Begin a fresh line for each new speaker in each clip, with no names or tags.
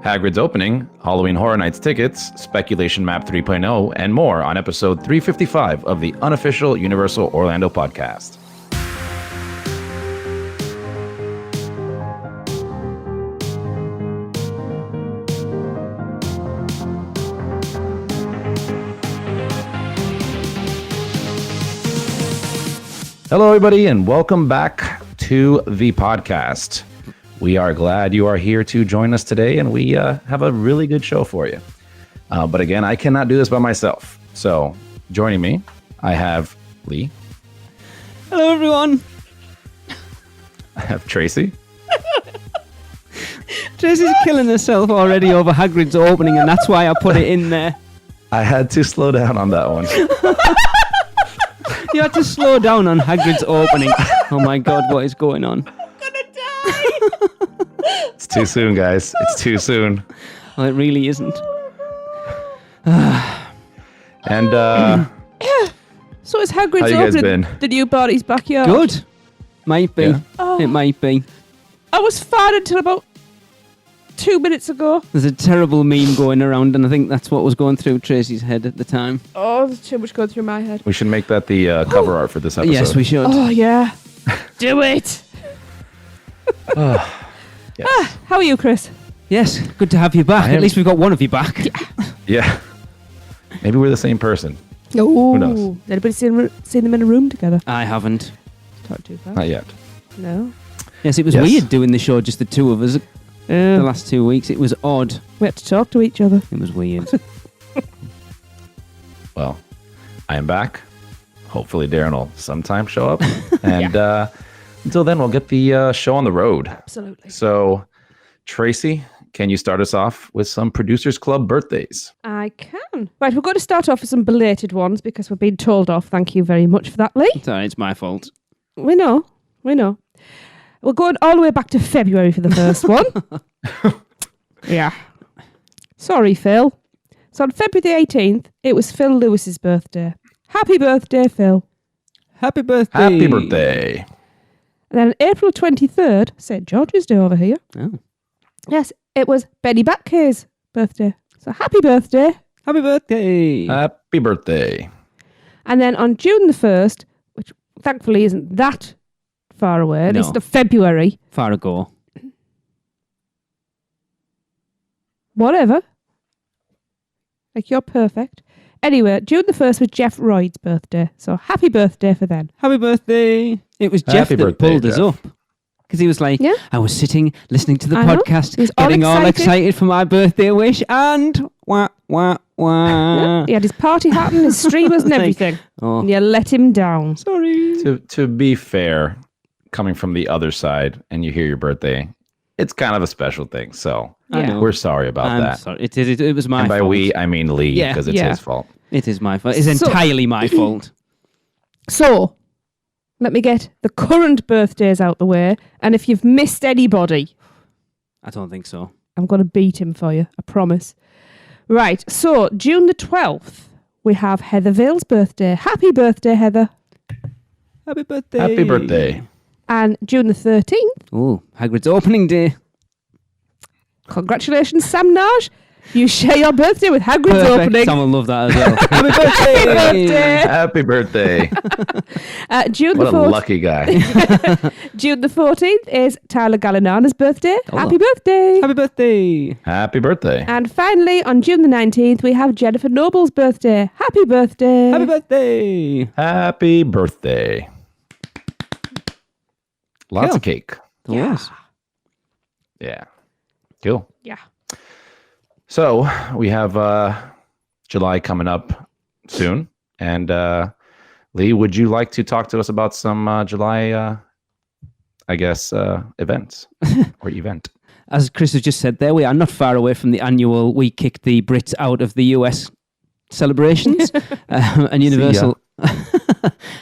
Hagrid's opening, Halloween Horror Nights tickets, Speculation Map 3.0, and more on episode 355 of the unofficial Universal Orlando podcast. Hello, everybody, and welcome back to the podcast. We are glad you are here to join us today, and we have a really good show for you. But again, I cannot do this by myself. So, joining me, I have Lee.
Hello, everyone.
I have Tracy.
Tracy's killing herself already over Hagrid's opening, and that's why I put it in there.
I had to slow down on that one.
You had to slow down on Hagrid's opening. Oh my God, what is going on?
I'm gonna die.
It's too soon, guys. It's too soon.
Well, it really isn't.
And
So is Hagrid's
how you guys
opening
been?
the new party's backyard?
Good. Might be.
Yeah.
It might be.
I was fine until about 2 minutes ago.
There's a terrible meme going around, and I think that's what was going through Tracy's head at the time.
Oh, there's too much going through my head.
We should make that the cover art for this episode.
Yes, we should.
Oh, yeah. Do it.
Yes.
How are you, Chris?
Yes, good to have you back. At least we've got one of you back.
Yeah. Maybe we're the same person.
Oh,
Who knows?
Has anybody seen them in a room together?
I haven't.
Not too bad.
Not yet.
No.
Yes, it was
Yes.
weird doing the show, just the two of us, the last 2 weeks. It was odd.
We had to talk to each other.
It was weird.
Well, I am back. Hopefully Darren will sometime show up. And until then, we'll get the show on the road.
Absolutely.
So, Tracy, can you start us off with some Producers Club birthdays?
I can. Right, we're going to start off with some belated ones because we're being told off. Thank you very much for that, Lee.
Sorry, it's my fault.
We know. We're going all the way back to February for the first one. Yeah. Sorry, Phil. So on February the 18th, it was Phil Lewis's birthday. Happy birthday, Phil.
Happy birthday.
Happy birthday.
And then on April 23rd, St. George's Day over here.
Oh.
Yes, it was Benny Batcay's birthday. So happy birthday.
Happy birthday.
Happy birthday.
And then on June the 1st, which thankfully isn't that far away,
No.
it's the February.
Far ago.
Whatever. Like, you're perfect. Anyway, June the 1st was Jeff Royd's birthday. So happy birthday for them.
Happy birthday. It was Jeff
Happy
that
birthday,
pulled us
Jeff.
up. Because he was like,
Yeah.
I was sitting, listening to the
I know.
podcast,
He was all
getting all
excited.
excited for my birthday wish, and wah, wah, wah.
He had his party hat and his streamers and
Like,
everything.
Oh,
And you let him down.
sorry.
To be fair, coming from the other side and you hear your birthday, it's kind of a special thing. So
I
Yeah.
know.
we're sorry about
I'm
that.
sorry. It was my
And by
fault.
we, I mean Lee,
Yeah.
because it's
Yeah.
his fault.
It is my fault. It's
So-
entirely my fault.
So, let me get the current birthdays out the way. And if you've missed anybody,
I don't think so.
I'm going to beat him for you. I promise. Right. So, June the 12th, we have Heather Vale's birthday. Happy birthday, Heather.
Happy birthday.
Happy birthday.
And June the 13th,
Oh, Hagrid's opening day.
congratulations, Sam Naj. You share your birthday with Hagrid's
Perfect.
opening.
Someone loved that as well. Happy birthday.
Birthday.
Happy birthday.
June
What
the
a
14th.
lucky guy.
June the 14th is Tyler Gallinana's birthday.
Oh.
Happy birthday.
Happy birthday.
Happy birthday.
And finally, on June the 19th, we have Jennifer Noble's birthday. Happy birthday.
Happy birthday.
Happy birthday. Lots
Cool.
of cake.
Yes.
Yeah. Cool.
Yeah.
So we have July coming up soon. And Lee, would you like to talk to us about some July, events or event?
As Chris has just said there, we are not far away from the annual We Kicked the Brits Out of the US celebrations. And Universal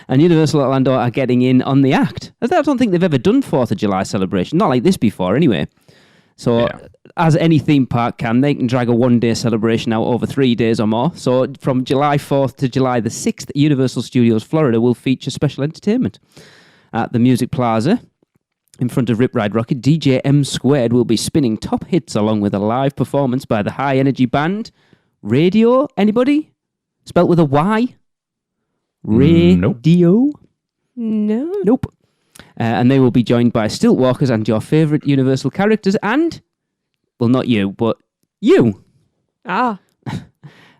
and Universal Orlando are getting in on the act. I don't think they've ever done 4th of July celebration. Not like this before, anyway. So, as any theme park can, they can drag a one-day celebration out over 3 days or more. So, from July 4th to July the 6th, Universal Studios Florida will feature special entertainment at the Music Plaza. In front of Rip Ride Rocket, DJ M Squared will be spinning top hits along with a live performance by the high energy band Radio. Anybody? Spelt with a Y? Radio?
No.
Nope. And they will be joined by Stilt Walkers and your favourite Universal characters and, well, not you, but you.
Ah.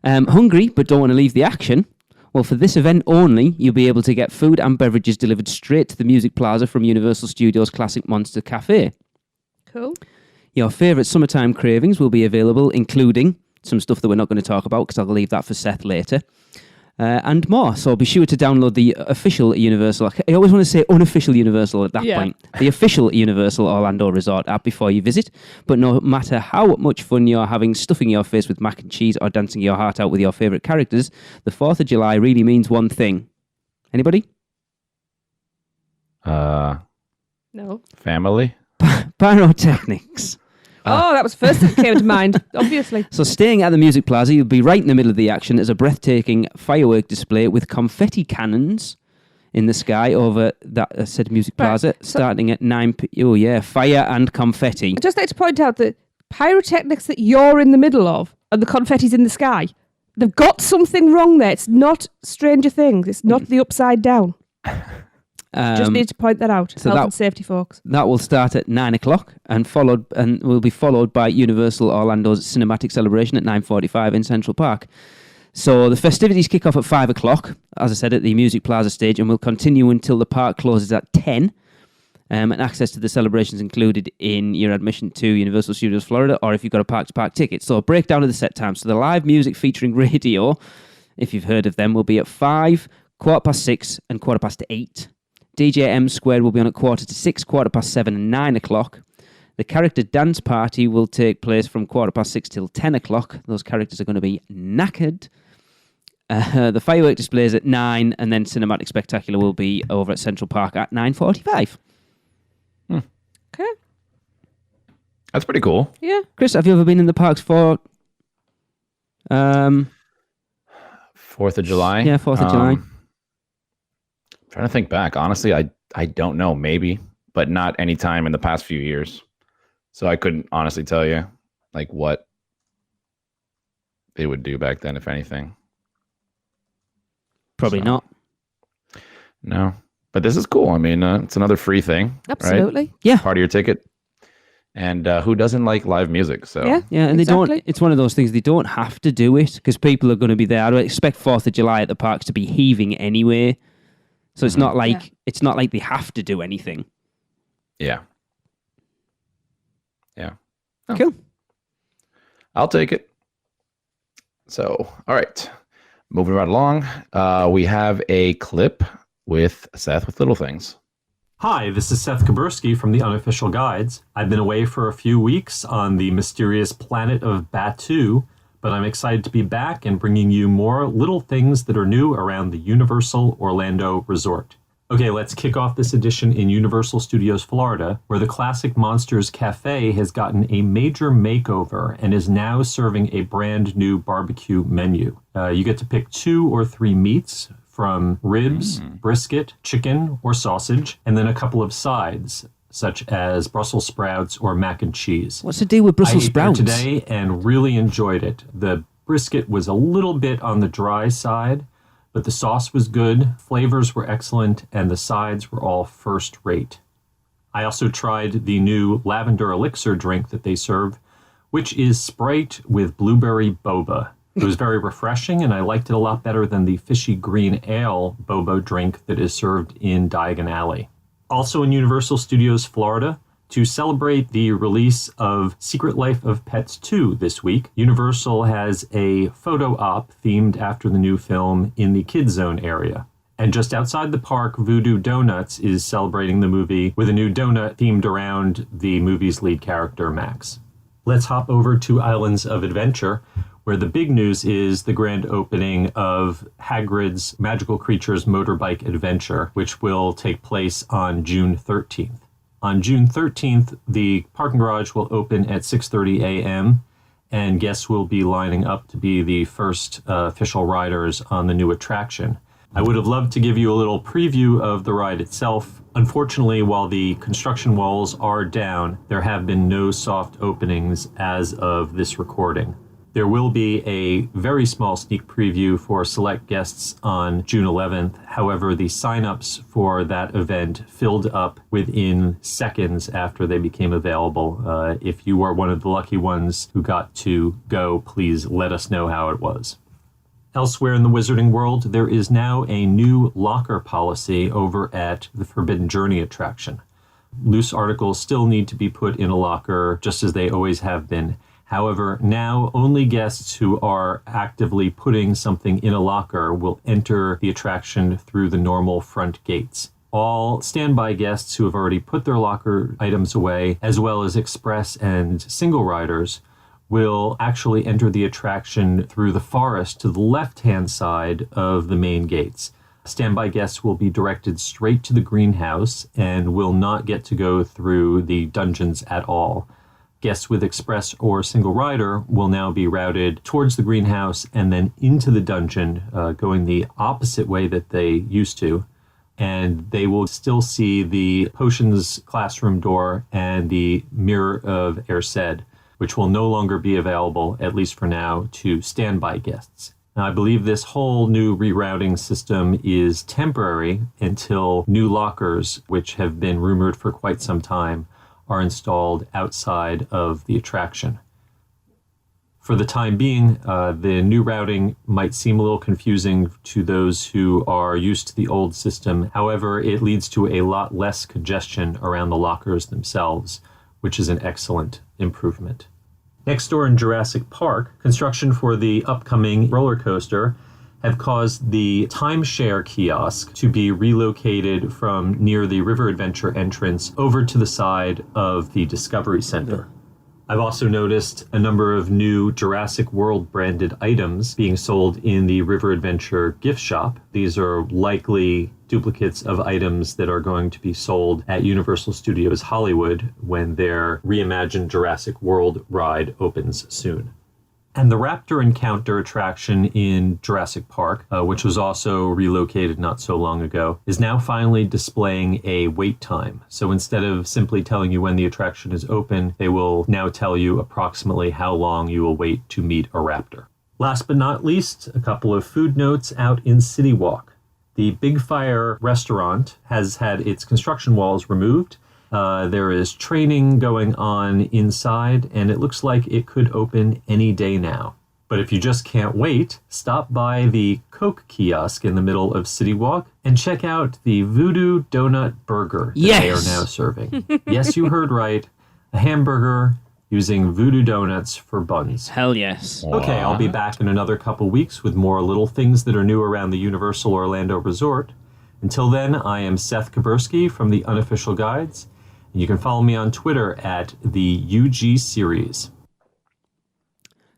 Hungry but don't want to leave the action? Well, for this event only, you'll be able to get food and beverages delivered straight to the Music Plaza from Universal Studios Classic Monster Cafe.
Cool.
Your favourite summertime cravings will be available, including some stuff that we're not going to talk about because I'll leave that for Seth later. And more. So be sure to download the official Universal. I always want to say unofficial Universal at that point. The official Universal Orlando Resort app before you visit. But no matter how much fun you're having stuffing your face with mac and cheese or dancing your heart out with your favourite characters, the 4th of July really means one thing. Anybody?
No.
Family?
Pyrotechnics.
Oh, that was the first that came to mind, obviously.
So staying at the Music Plaza, you'll be right in the middle of the action as a breathtaking firework display with confetti cannons in the sky over that said Music Plaza, starting at 9 p.m. Oh, yeah, fire and confetti.
I'd just like to point out that pyrotechnics that you're in the middle of and the confetti's in the sky, they've got something wrong there. It's not Stranger Things. It's not the Upside Down. Just need to point that out.
So
Health and safety, folks.
That will start at 9 o'clock and will be followed by Universal Orlando's Cinematic Celebration at 9:45 in Central Park. So the festivities kick off at 5 o'clock, as I said, at the Music Plaza stage, and will continue until the park closes at 10. And access to the celebrations included in your admission to Universal Studios Florida, or if you've got a park-to-park ticket. So a breakdown of the set time. So the live music featuring Radio, if you've heard of them, will be at 5, 6:15, and 8:15. DJ M Squared will be on at 6:15, 7:15, and 9 o'clock. The character dance party will take place from 6:15 till 10 o'clock. Those characters are going to be knackered. The firework displays at 9, and then Cinematic Spectacular will be over at Central Park at 9:45.
Okay.
That's pretty cool.
Yeah.
Chris, have you ever been in the parks for
4th of July?
Yeah, 4th of July.
Trying to think back. Honestly, I don't know. Maybe, but not any time in the past few years. So I couldn't honestly tell you like what they would do back then, if anything.
Probably not.
No, but this is cool. I mean, it's another free thing.
Absolutely.
Right?
Yeah.
Part of your ticket. And who doesn't like live music? So
Yeah,
and
exactly.
they don't. It's one of those things. They don't have to do it because people are going to be there. I would expect 4th of July at the parks to be heaving anyway. So it's not like it's not like they have to do anything.
Yeah. Yeah. Oh.
Cool.
I'll take it. So, all right. Moving right along. We have a clip with Seth with Little Things.
Hi, this is Seth Kabursky from the Unofficial Guides. I've been away for a few weeks on the mysterious planet of Batu, but I'm excited to be back and bringing you more little things that are new around the Universal Orlando Resort. Okay, let's kick off this edition in Universal Studios Florida, where the Classic Monsters Cafe has gotten a major makeover and is now serving a brand new barbecue menu. You get to pick 2 or 3 meats from ribs, brisket, chicken, or sausage, and then a couple of sides, such as Brussels sprouts or mac and cheese.
What's the deal with Brussels sprouts?
I ate there today and really enjoyed it. The brisket was a little bit on the dry side, but the sauce was good, flavors were excellent, and the sides were all first rate. I also tried the new lavender elixir drink that they serve, which is Sprite with blueberry boba. It was very refreshing, and I liked it a lot better than the fishy green ale boba drink that is served in Diagon Alley. Also in Universal Studios Florida, to celebrate the release of Secret Life of Pets 2 this week, Universal has a photo op themed after the new film in the Kids Zone area. And just outside the park, Voodoo Donuts is celebrating the movie with a new donut themed around the movie's lead character, Max. Let's hop over to Islands of Adventure, where the big news is the grand opening of Hagrid's Magical Creatures Motorbike Adventure, which will take place on June 13th. On June 13th, the parking garage will open at 6:30 a.m., and guests will be lining up to be the first official riders on the new attraction. I would have loved to give you a little preview of the ride itself, Unfortunately, while the construction walls are down, there have been no soft openings as of this recording. There will be a very small sneak preview for select guests on June 11th. However, the signups for that event filled up within seconds after they became available. If you are one of the lucky ones who got to go, please let us know how it was. Elsewhere in the Wizarding world, there is now a new locker policy over at the Forbidden Journey attraction. Loose articles still need to be put in a locker, just as they always have been. However, now only guests who are actively putting something in a locker will enter the attraction through the normal front gates. All standby guests who have already put their locker items away, as well as express and single riders, will actually enter the attraction through the forest to the left-hand side of the main gates. Standby guests will be directed straight to the greenhouse and will not get to go through the dungeons at all. Guests with express or single rider will now be routed towards the greenhouse and then into the dungeon, going the opposite way that they used to. And they will still see the potions classroom door and the Mirror of Ersed, which will no longer be available, at least for now, to standby guests. Now, I believe this whole new rerouting system is temporary until new lockers, which have been rumored for quite some time, are installed outside of the attraction. For the time being, the new routing might seem a little confusing to those who are used to the old system. However, it leads to a lot less congestion around the lockers themselves, which is an excellent improvement. Next door in Jurassic Park, construction for the upcoming roller coaster have caused the timeshare kiosk to be relocated from near the River Adventure entrance over to the side of the Discovery Center. I've also noticed a number of new Jurassic World branded items being sold in the River Adventure gift shop. These are likely duplicates of items that are going to be sold at Universal Studios Hollywood when their reimagined Jurassic World ride opens soon. And the Raptor Encounter attraction in Jurassic Park, which was also relocated not so long ago, is now finally displaying a wait time. So instead of simply telling you when the attraction is open, they will now tell you approximately how long you will wait to meet a raptor. Last but not least, a couple of food notes out in City Walk. The Big Fire restaurant has had its construction walls removed. There is training going on inside, and it looks like it could open any day now. But if you just can't wait, stop by the Coke kiosk in the middle of City Walk and check out the Voodoo Donut Burger that they are now serving. Yes, you heard right. A hamburger using Voodoo Donuts for buns.
Hell yes.
Okay, I'll be back in another couple weeks with more little things that are new around the Universal Orlando Resort. Until then, I am Seth Kabursky from the Unofficial Guides. You can follow me on Twitter at the UG Series.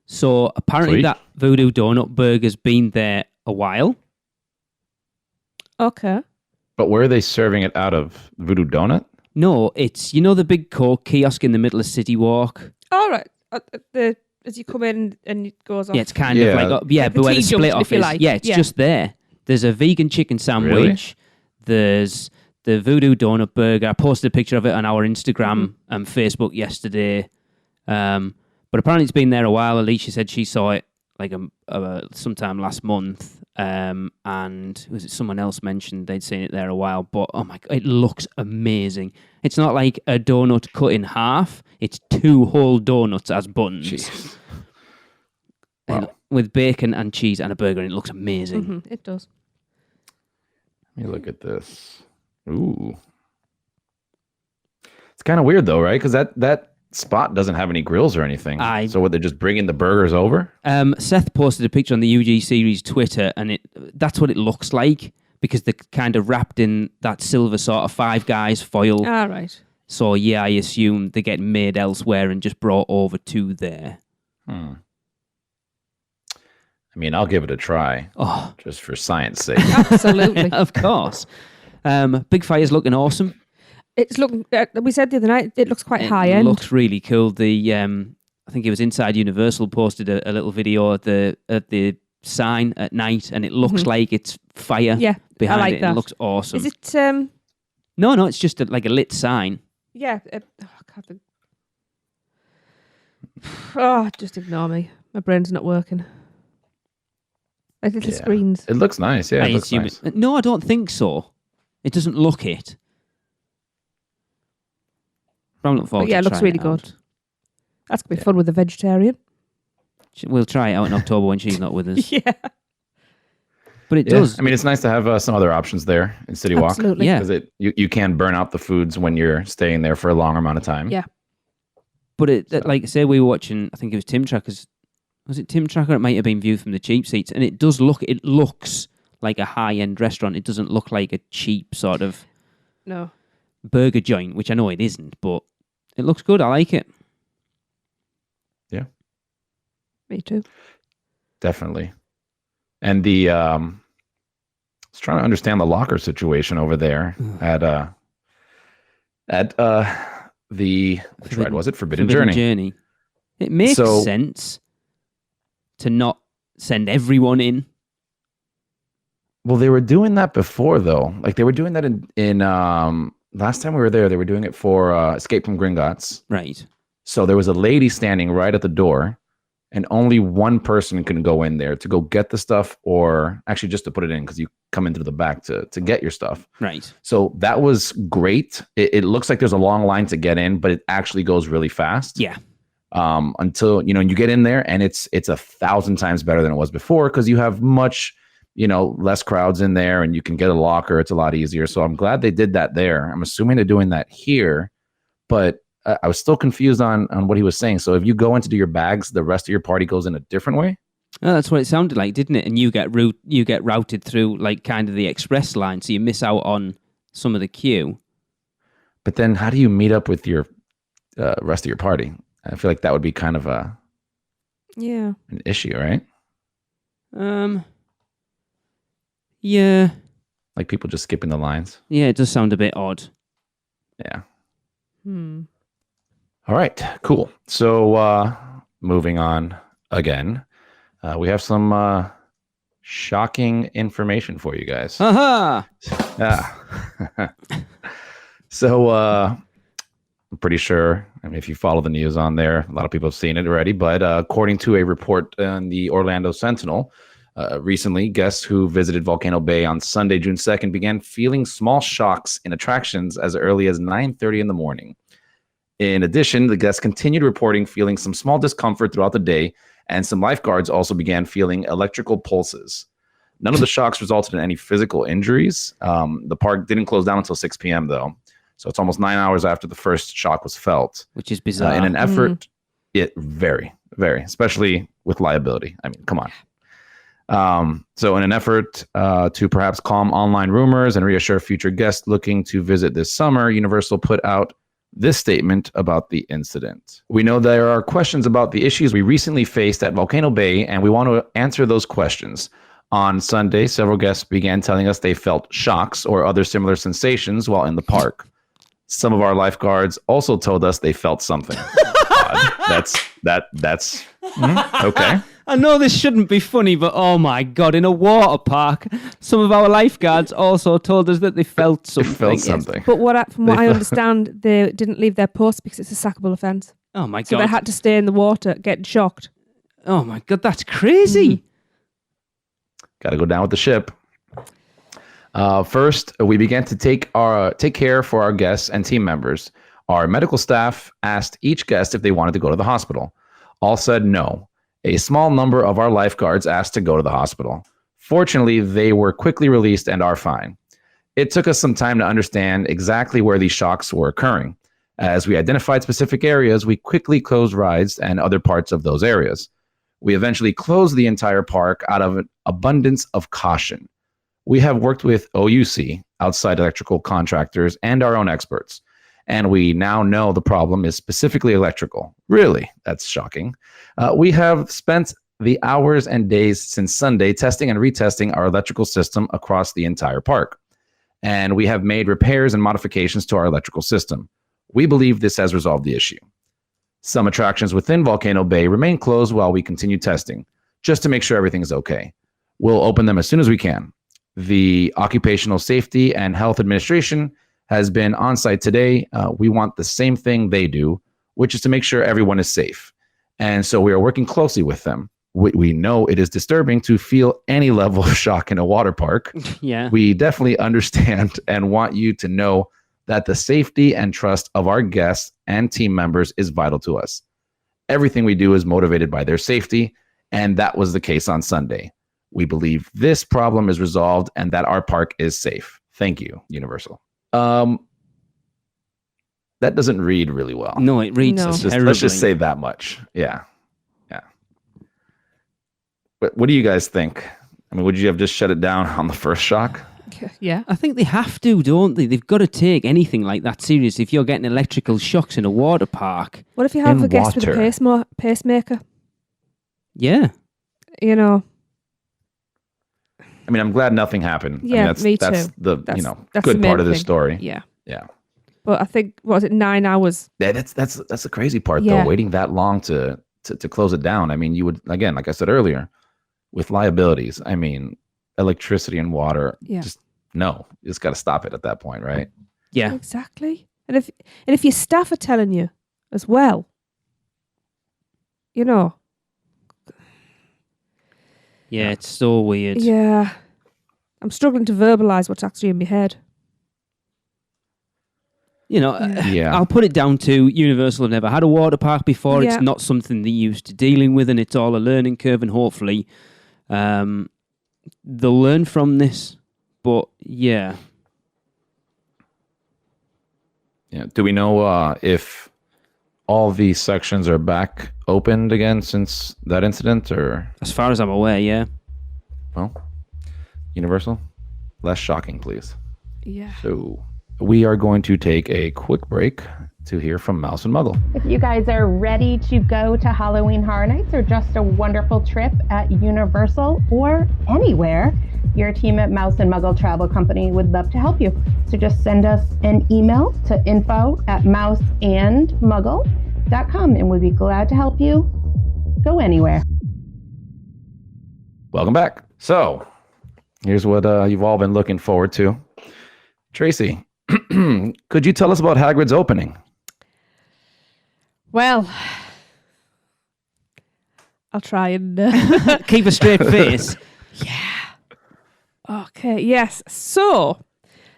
So apparently that Voodoo Donut Burger's been there a while.
Okay.
But where are they serving it out of? Voodoo Donut?
No, it's, the big Coke kiosk in the middle of City Walk.
All right. As you come in and it goes off.
Yeah, it's kind of like,
like
but where the split
T-junction,
off
if you
is.
like.
Yeah, it's just there. There's a vegan chicken sandwich.
Really?
There's the Voodoo Donut Burger. I posted a picture of it on our Instagram and Facebook yesterday. But apparently it's been there a while. Alicia said she saw it like sometime last month. And was it someone else mentioned they'd seen it there a while? But oh my God, it looks amazing. It's not like a donut cut in half. It's 2 whole donuts as buns.
Jeez.
And
Wow.
with bacon and cheese and a burger, and it looks amazing.
Mm-hmm, it does.
Let me look at this. Ooh. It's kind of weird though, right? Because that spot doesn't have any grills or anything. So would they just bring in the burgers over?
Seth posted a picture on the UG Series Twitter, and that's what it looks like, because they're kind of wrapped in that silver sort of Five Guys foil.
All right.
So yeah, I assume they get made elsewhere and just brought over to there.
I mean, I'll give it a try.
Oh,
just for science sake.
Absolutely.
Of course. Big Fire's looking awesome.
It's looking. We said the other night it looks quite high
It
end.
looks really cool. The I think it was Inside Universal posted a little video at the sign at night, and it looks like it's fire.
Yeah,
behind
I like
it.
that.
It looks awesome.
Is it
No, it's just like a lit sign.
Yeah. Oh, just ignore me. My brain's not working. Like little screens.
It looks nice. Yeah,
I
it looks
assume
nice.
No, I don't think so. It doesn't look it. I'm looking forward
But yeah,
to
it looks
trying
really
out.
good. That's going to be fun with a vegetarian.
We'll try it out in October when she's not with us.
Yeah.
But it does.
I mean, it's nice to have some other options there in City Walk.
Absolutely.
Yeah.
Because you can burn out the foods when you're staying there for a long amount of time.
Yeah.
But like, say we were watching, I think it was Tim Tracker's. Was it Tim Tracker? It might have been viewed from the cheap seats, and it looks like a high-end restaurant. It doesn't look like a cheap sort of burger joint, which I know it isn't, but it looks good. I like it.
Yeah.
Me too.
Definitely. And I was trying to understand the locker situation over there at the which ride was it? Forbidden Journey.
It makes sense to not send everyone in.
Well, they were doing that before though. Like they were doing that in last time we were there, they were doing it for Escape from Gringotts.
Right.
So there was a lady standing right at the door, and only one person can go in there to go get the stuff, or actually just to put it in because you come into the back to get your stuff.
Right.
So that was great. It looks like there's a long line to get in, but it actually goes really fast.
Yeah.
Until you get in there, and it's 1,000 times better than it was before because you have much less crowds in there, and you can get a locker. It's a lot easier. So I'm glad they did that there. I'm assuming they're doing that here, but I was still confused on what he was saying. So if you go into your bags, the rest of your party goes in a different way?
Oh, that's what it sounded like, didn't it? And you get routed through like kind of the express line, so you miss out on some of the queue. But
then how do you meet up with your rest of your party? I feel like that would be kind of an issue, right?
Yeah.
Like people just skipping the lines.
Yeah, it does sound a bit odd.
Yeah. All right, cool. So moving on again, we have some shocking information for you guys.
Aha!
So I'm pretty sure, if you follow the news on there, a lot of people have seen it already, but according to a report in the Orlando Sentinel, recently, guests who visited Volcano Bay on Sunday, June 2nd, began feeling small shocks in attractions as early as 9:30 in the morning. In addition, the guests continued reporting feeling some small discomfort throughout the day, and some lifeguards also began feeling electrical pulses. None of the shocks resulted in any physical injuries. The park didn't close down until 6 p.m., though. So it's almost 9 hours after the first shock was felt.
Which is bizarre.
In an effort, very, very, especially with liability. I mean, come on. So in an effort to perhaps calm online rumors and reassure future guests looking to visit this summer, Universal put out this statement about the incident. We know there are questions about the issues we recently faced at Volcano Bay, and we want to answer those questions. On Sunday, several guests began telling us they felt shocks or other similar sensations while in the park. Some of our lifeguards also told us they felt something. That's okay.
I know this shouldn't be funny, but oh my God, in a water park, some of our lifeguards also told us that they felt something.
But from what I understand, they didn't leave their post because it's a sackable offence.
Oh my God.
So they had to stay in the water, getting shocked.
Oh my God, that's crazy.
Got to go down with the ship. First, we began to take care for our guests and team members. Our medical staff asked each guest if they wanted to go to the hospital. All said no. A small number of our lifeguards asked to go to the hospital. Fortunately, they were quickly released and are fine. It took us some time to understand exactly where these shocks were occurring. As we identified specific areas, we quickly closed rides and other parts of those areas. We eventually closed the entire park out of an abundance of caution. We have worked with OUC, outside electrical contractors, and our own experts. And we now know the problem is specifically electrical. Really? That's shocking. We have spent the hours and days since Sunday testing and retesting our electrical system across the entire park. And we have made repairs and modifications to our electrical system. We believe this has resolved the issue. Some attractions within Volcano Bay remain closed while we continue testing, just to make sure everything is okay. We'll open them as soon as we can. The Occupational Safety and Health Administration has been on site today. We want the same thing they do, which is to make sure everyone is safe. And so we are working closely with them. We know it is disturbing to feel any level of shock in a water park.
Yeah.
We definitely understand and want you to know that the safety and trust of our guests and team members is vital to us. Everything we do is motivated by their safety, and that was the case on Sunday. We believe this problem is resolved and that our park is safe. Thank you, Universal. That doesn't read really well.
No, it reads terribly.
Let's just say that much. Yeah. But what do you guys think? I mean, would you have just shut it down on the first shock?
Yeah.
I think they have to, don't they? They've got to take anything like that serious if you're getting electrical shocks in a water park.
What if you have
In
a guest with
water.
a pacemaker?
Yeah.
You know.
I mean, I'm glad nothing happened.
Yeah, me too.
That's the
That's
good
the
part
main
of the
thing.
story.
Yeah.
Yeah.
But I think, what was it, 9 hours?
Yeah, that's the crazy part
Yeah.
though. Waiting that long to close it down. I mean, you would, again, like I said earlier, with liabilities. I mean, electricity and water.
Yeah.
Just no. You just got to stop it at that point, right?
Yeah.
Exactly. And if your staff are telling you as well, you know.
Yeah, it's so weird.
Yeah. I'm struggling to verbalise what's actually in my head.
You know,
Yeah.
I'll put it down to Universal have never had a water park before.
Yeah.
It's not something they're used to dealing with, and it's all a learning curve, and hopefully they'll learn from this. But yeah.
Yeah. Do we know if all these sections are back opened again since that incident, or
As far as I'm aware, yeah.
well, Universal? Less shocking, please.
Yeah.
So we are going to take a quick break to hear from Mouse and Muggle.
If you guys are ready to go to Halloween Horror Nights or just a wonderful trip at Universal or anywhere, your team at Mouse and Muggle Travel Company would love to help you. So just send us an email to info@mouseandmuggle.com and we'd be glad to help you go anywhere.
Welcome back. So here's what you've all been looking forward to. Tracy, could you tell us about Hagrid's opening?
Well, I'll try and...
Keep a straight face.
Okay, yes. So,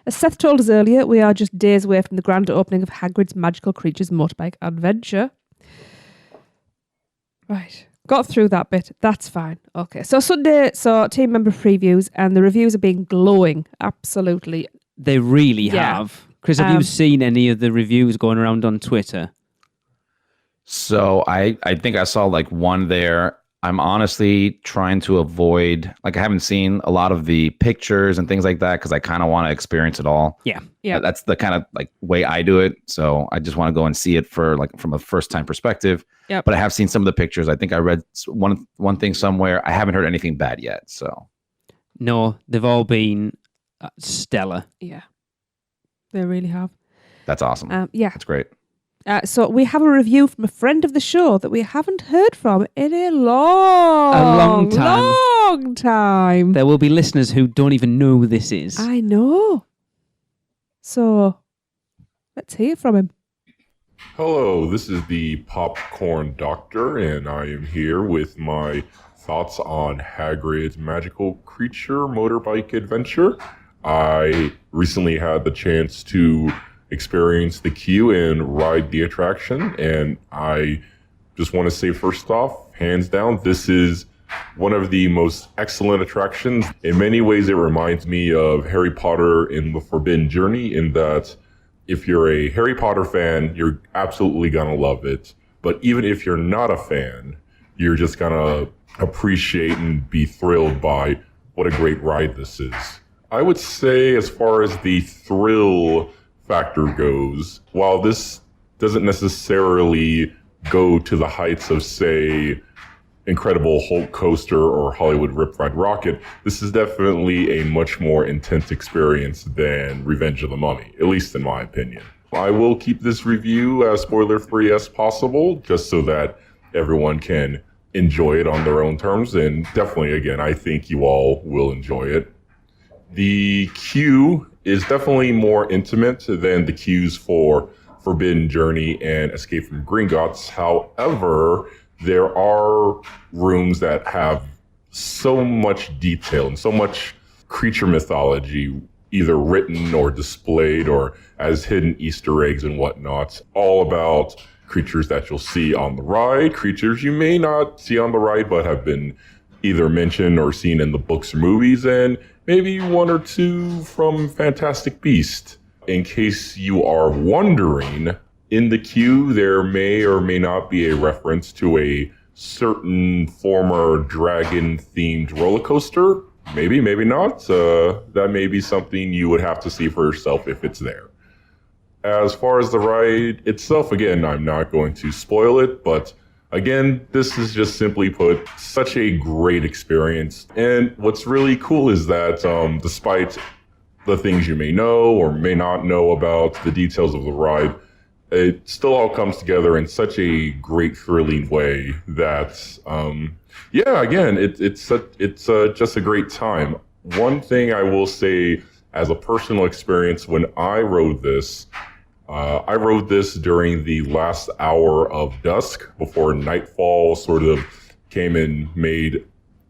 as Seth told us earlier, we are just days away from the grand opening of Hagrid's Magical Creatures Motorbike Adventure. Right. Got through that bit. That's fine. Okay. So Sunday saw team member previews and the reviews are being glowing. Absolutely.
They really
Yeah.
have. Chris, have you seen any of the reviews going around on Twitter?
So I think I saw like one there. I'm honestly trying to avoid, like I haven't seen a lot of the pictures and things like that because I kind of want to experience it all.
Yeah.
Yeah.
That's the kind of like way I do it. So I just want to go and see it for like from a first time perspective.
Yep.
But I have seen some of the pictures. I think I read one thing somewhere. I haven't heard anything bad yet. So
No, they've all been stellar.
Yeah. They really have.
that's awesome.
Yeah.
That's great.
So we have a review from a friend of the show that we haven't heard from in a long
time.
Long time.
There will be listeners who don't even know who this is.
I know. So let's hear from him.
Hello, this is the Popcorn Doctor, and I am here with my thoughts on Hagrid's Magical Creature Motorbike Adventure. I recently had the chance to experience the queue and ride the attraction, and I just want to say first off, hands down, this is one of the most excellent attractions. In many ways, it reminds me of Harry Potter and the Forbidden Journey in that if you're a Harry Potter fan, you're absolutely gonna love it. But even if you're not a fan, you're just gonna appreciate and be thrilled by what a great ride this is. I would say as far as the thrill factor goes, while this doesn't necessarily go to the heights of, say, Incredible Hulk Coaster or Hollywood Rip Ride Rocket, this is definitely a much more intense experience than Revenge of the Mummy, at least in my opinion. I will keep this review as spoiler-free as possible, just so that everyone can enjoy it on their own terms, and definitely, again, I think you all will enjoy it. The queue is definitely more intimate than the queues for Forbidden Journey and Escape from Gringotts. However, there are rooms that have so much detail and so much creature mythology, either written or displayed or as hidden Easter eggs and whatnot, all about creatures that you'll see on the ride, creatures you may not see on the ride but have been either mentioned or seen in the books or movies, and maybe one or two from Fantastic Beasts. In case you are wondering, in the queue there may or may not be a reference to a certain former dragon-themed roller coaster. Maybe, maybe not. That may be something you would have to see for yourself if it's there. As far as the ride itself, again, I'm not going to spoil it, but again, this is just simply put such a great experience. And what's really cool is that despite the things you may know or may not know about the details of the ride, it still all comes together in such a great, thrilling way that, again, it's just a great time. One thing I will say as a personal experience, when I rode this during the last hour of dusk before nightfall sort of came and made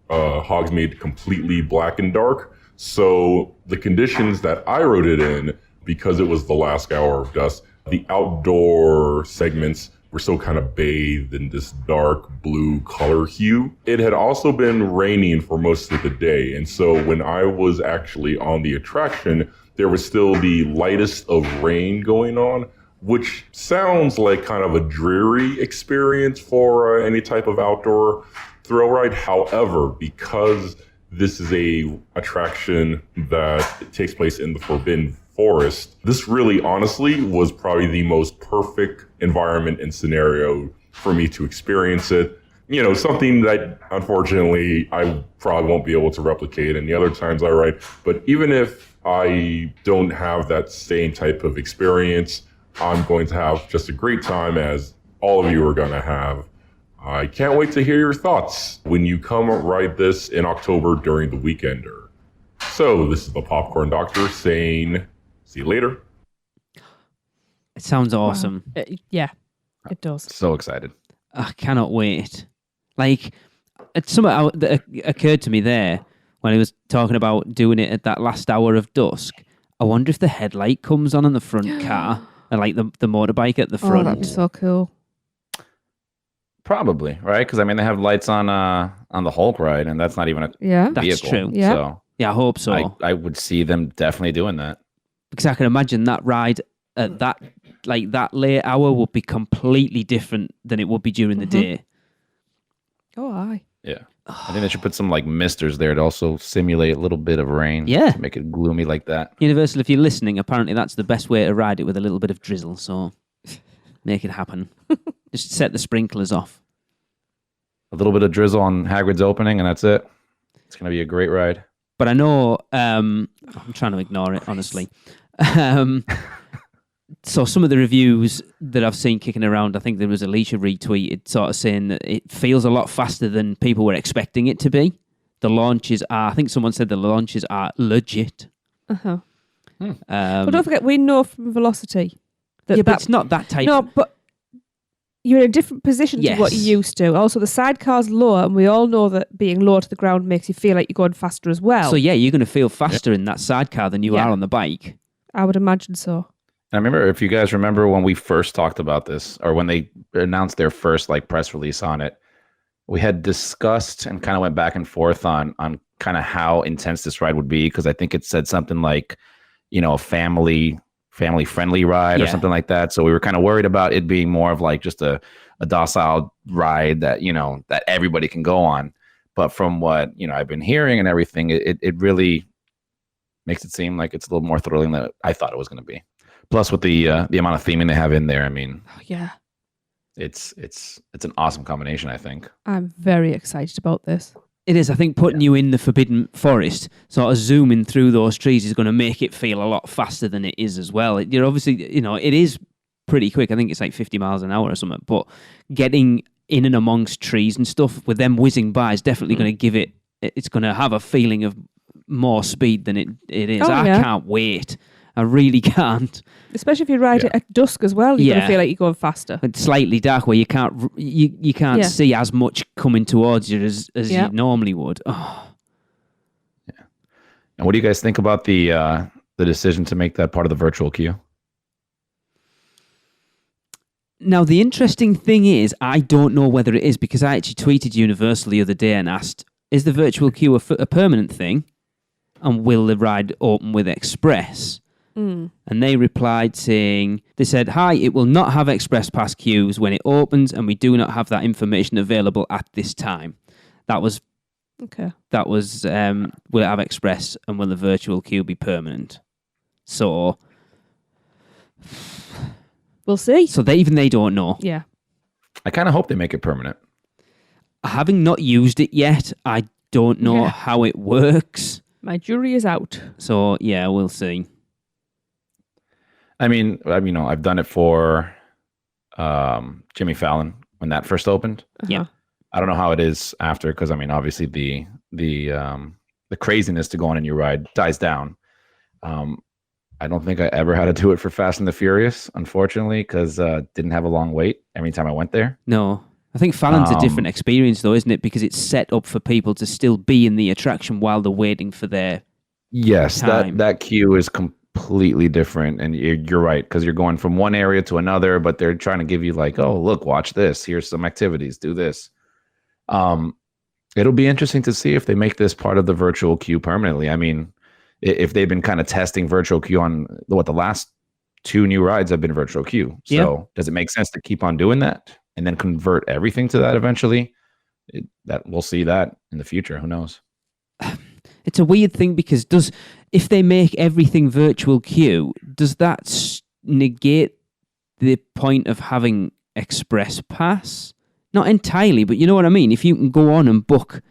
Hogsmeade completely black and dark. So the conditions that I rode it in, because it was the last hour of dusk, the outdoor segments were so kind of bathed in this dark blue color hue. It had also been raining for most of the day. And so when I was actually on the attraction, there was still the lightest of rain going on, which sounds like kind of a dreary experience for any type of outdoor thrill ride. However, because this is a attraction that takes place in the Forbidden Forest, this really honestly was probably the most perfect environment and scenario for me to experience it. You know, something that unfortunately I probably won't be able to replicate any other times I ride. But even if I don't have that same type of experience, I'm going to have just a great time, as all of you are going to have. I can't wait to hear your thoughts when you come ride this in October during the Weekender. So this is the Popcorn Doctor saying, see you later.
It sounds awesome.
Wow. Yeah, it does.
So excited.
I cannot wait. Like, it's something that occurred to me there when he was talking about doing it at that last hour of dusk. I wonder if the headlight comes on the front car and like the motorbike at the front.
Oh, that'd be so cool.
Probably, right? Because I mean, they have lights on the Hulk ride, and that's not even a
Yeah,
That's
vehicle.
true.
Yeah.
So
Yeah, I hope so.
I would see them definitely doing that.
Because I can imagine that ride at that late hour would be completely different than it would be during the day.
Oh, aye.
Yeah. I think they should put some like misters there to also simulate a little bit of rain.
Yeah.
To make it gloomy like that.
Universal, if you're listening, apparently that's the best way to ride it, with a little bit of drizzle. So make it happen. Just set the sprinklers off.
A little bit of drizzle on Hagrid's opening, and that's it. It's going to be a great ride.
But I know, I'm trying to ignore it, honestly. So some of the reviews that I've seen kicking around, I think there was Alicia retweeted sort of saying that it feels a lot faster than people were expecting it to be. The launches are, I think someone said the launches are legit.
Uh-huh. But don't forget, we know from Velocity that
but it's not that type.
No, but you're in a different position to what you're used to. Also, the sidecar's lower, and we all know that being low to the ground makes you feel like you're going faster as well.
So yeah, you're going to feel faster in that sidecar than you are on the bike.
I would imagine so.
I remember, if you guys remember when we first talked about this, or when they announced their first like press release on it, we had discussed and kind of went back and forth on kind of how intense this ride would be, because I think it said something like, you know, a family friendly ride or something like that. So we were kind of worried about it being more of like just a docile ride that, you know, that everybody can go on. But from what, you know, I've been hearing and everything, it really makes it seem like it's a little more thrilling than I thought it was going to be. Plus, with the amount of theming they have in there, I mean, it's an awesome combination, I think.
I'm very excited about this.
It is. I think putting you in the Forbidden Forest, sort of zooming through those trees, is going to make it feel a lot faster than it is as well. You're obviously, you know, it is pretty quick. I think it's like 50 miles an hour or something. But getting in and amongst trees and stuff with them whizzing by is definitely going to give it. It's going to have a feeling of more speed than it is.
Oh,
I
yeah.
can't wait. I really can't.
Especially if you ride it at dusk as well, you're going to feel like you're going faster.
It's slightly dark where you can't
Yeah.
see as much coming towards you as you normally would. Oh.
And what do you guys think about the decision to make that part of the virtual queue?
Now, the interesting thing is, I don't know whether it is, because I actually tweeted Universal the other day and asked, is the virtual queue a permanent thing? And will the ride open with Express? And they replied saying, they said, hi, it will not have Express Pass queues when it opens, and we do not have that information available at this time. That was, will it have Express, and will the virtual queue be permanent? So,
we'll see.
So they don't know.
Yeah.
I kind of hope they make it permanent.
Having not used it yet, I don't know how it works.
My jury is out.
So, yeah, we'll see.
I mean, I've done it for Jimmy Fallon when that first opened.
Yeah.
I don't know how it is after, because obviously the craziness to go on a new ride dies down. I don't think I ever had to do it for Fast and the Furious, unfortunately, because didn't have a long wait every time I went there.
No. I think Fallon's a different experience, though, isn't it? Because it's set up for people to still be in the attraction while they're waiting for their time.
that queue is completely different, and you're right, because you're going from one area to another, but they're trying to give you like, oh, look, watch this. Here's some activities. Do this. It'll be interesting to see if they make this part of the virtual queue permanently. I mean, if they've been kind of testing virtual queue on the last 2 new rides have been virtual queue. So does it make sense to keep on doing that and then convert everything to that eventually? That we'll see that in the future. Who knows?
It's a weird thing, because if they make everything virtual queue, does that negate the point of having Express Pass? Not entirely, but you know what I mean? If you can go on and book,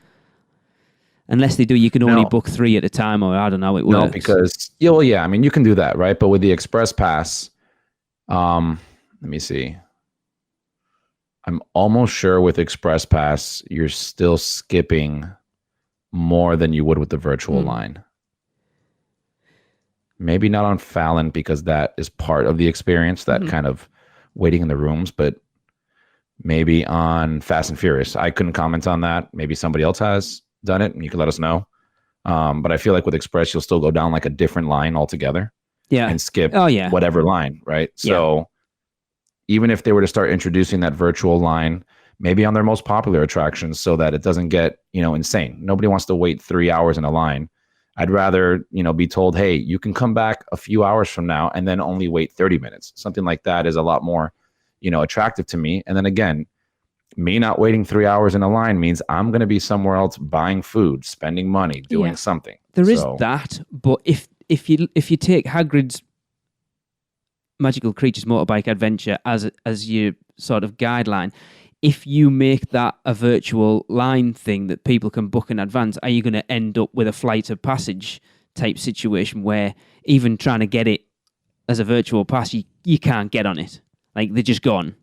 unless they do, you can only book 3 at a time, or I don't know how it works.
No, because, you can do that, right? But with the Express Pass, let me see. I'm almost sure with Express Pass, you're still skipping more than you would with the virtual line. Maybe not on Fallon, because that is part of the experience, that kind of waiting in the rooms, but maybe on Fast and Furious. I couldn't comment on that. Maybe somebody else has done it and you can let us know. But I feel like with Express, you'll still go down like a different line altogether and skip whatever line, right? So even if they were to start introducing that virtual line, maybe on their most popular attractions, so that it doesn't get, insane. Nobody wants to wait 3 hours in a line. I'd rather, be told, hey, you can come back a few hours from now and then only wait 30 minutes. Something like that is a lot more, attractive to me. And then again, me not waiting 3 hours in a line means I'm going to be somewhere else buying food, spending money, doing something.
There is that, but if you take Hagrid's Magical Creatures Motorbike Adventure as your sort of guideline, if you make that a virtual line thing that people can book in advance, are you going to end up with a flight of passage type situation where even trying to get it as a virtual pass, you can't get on it? Like, they're just gone.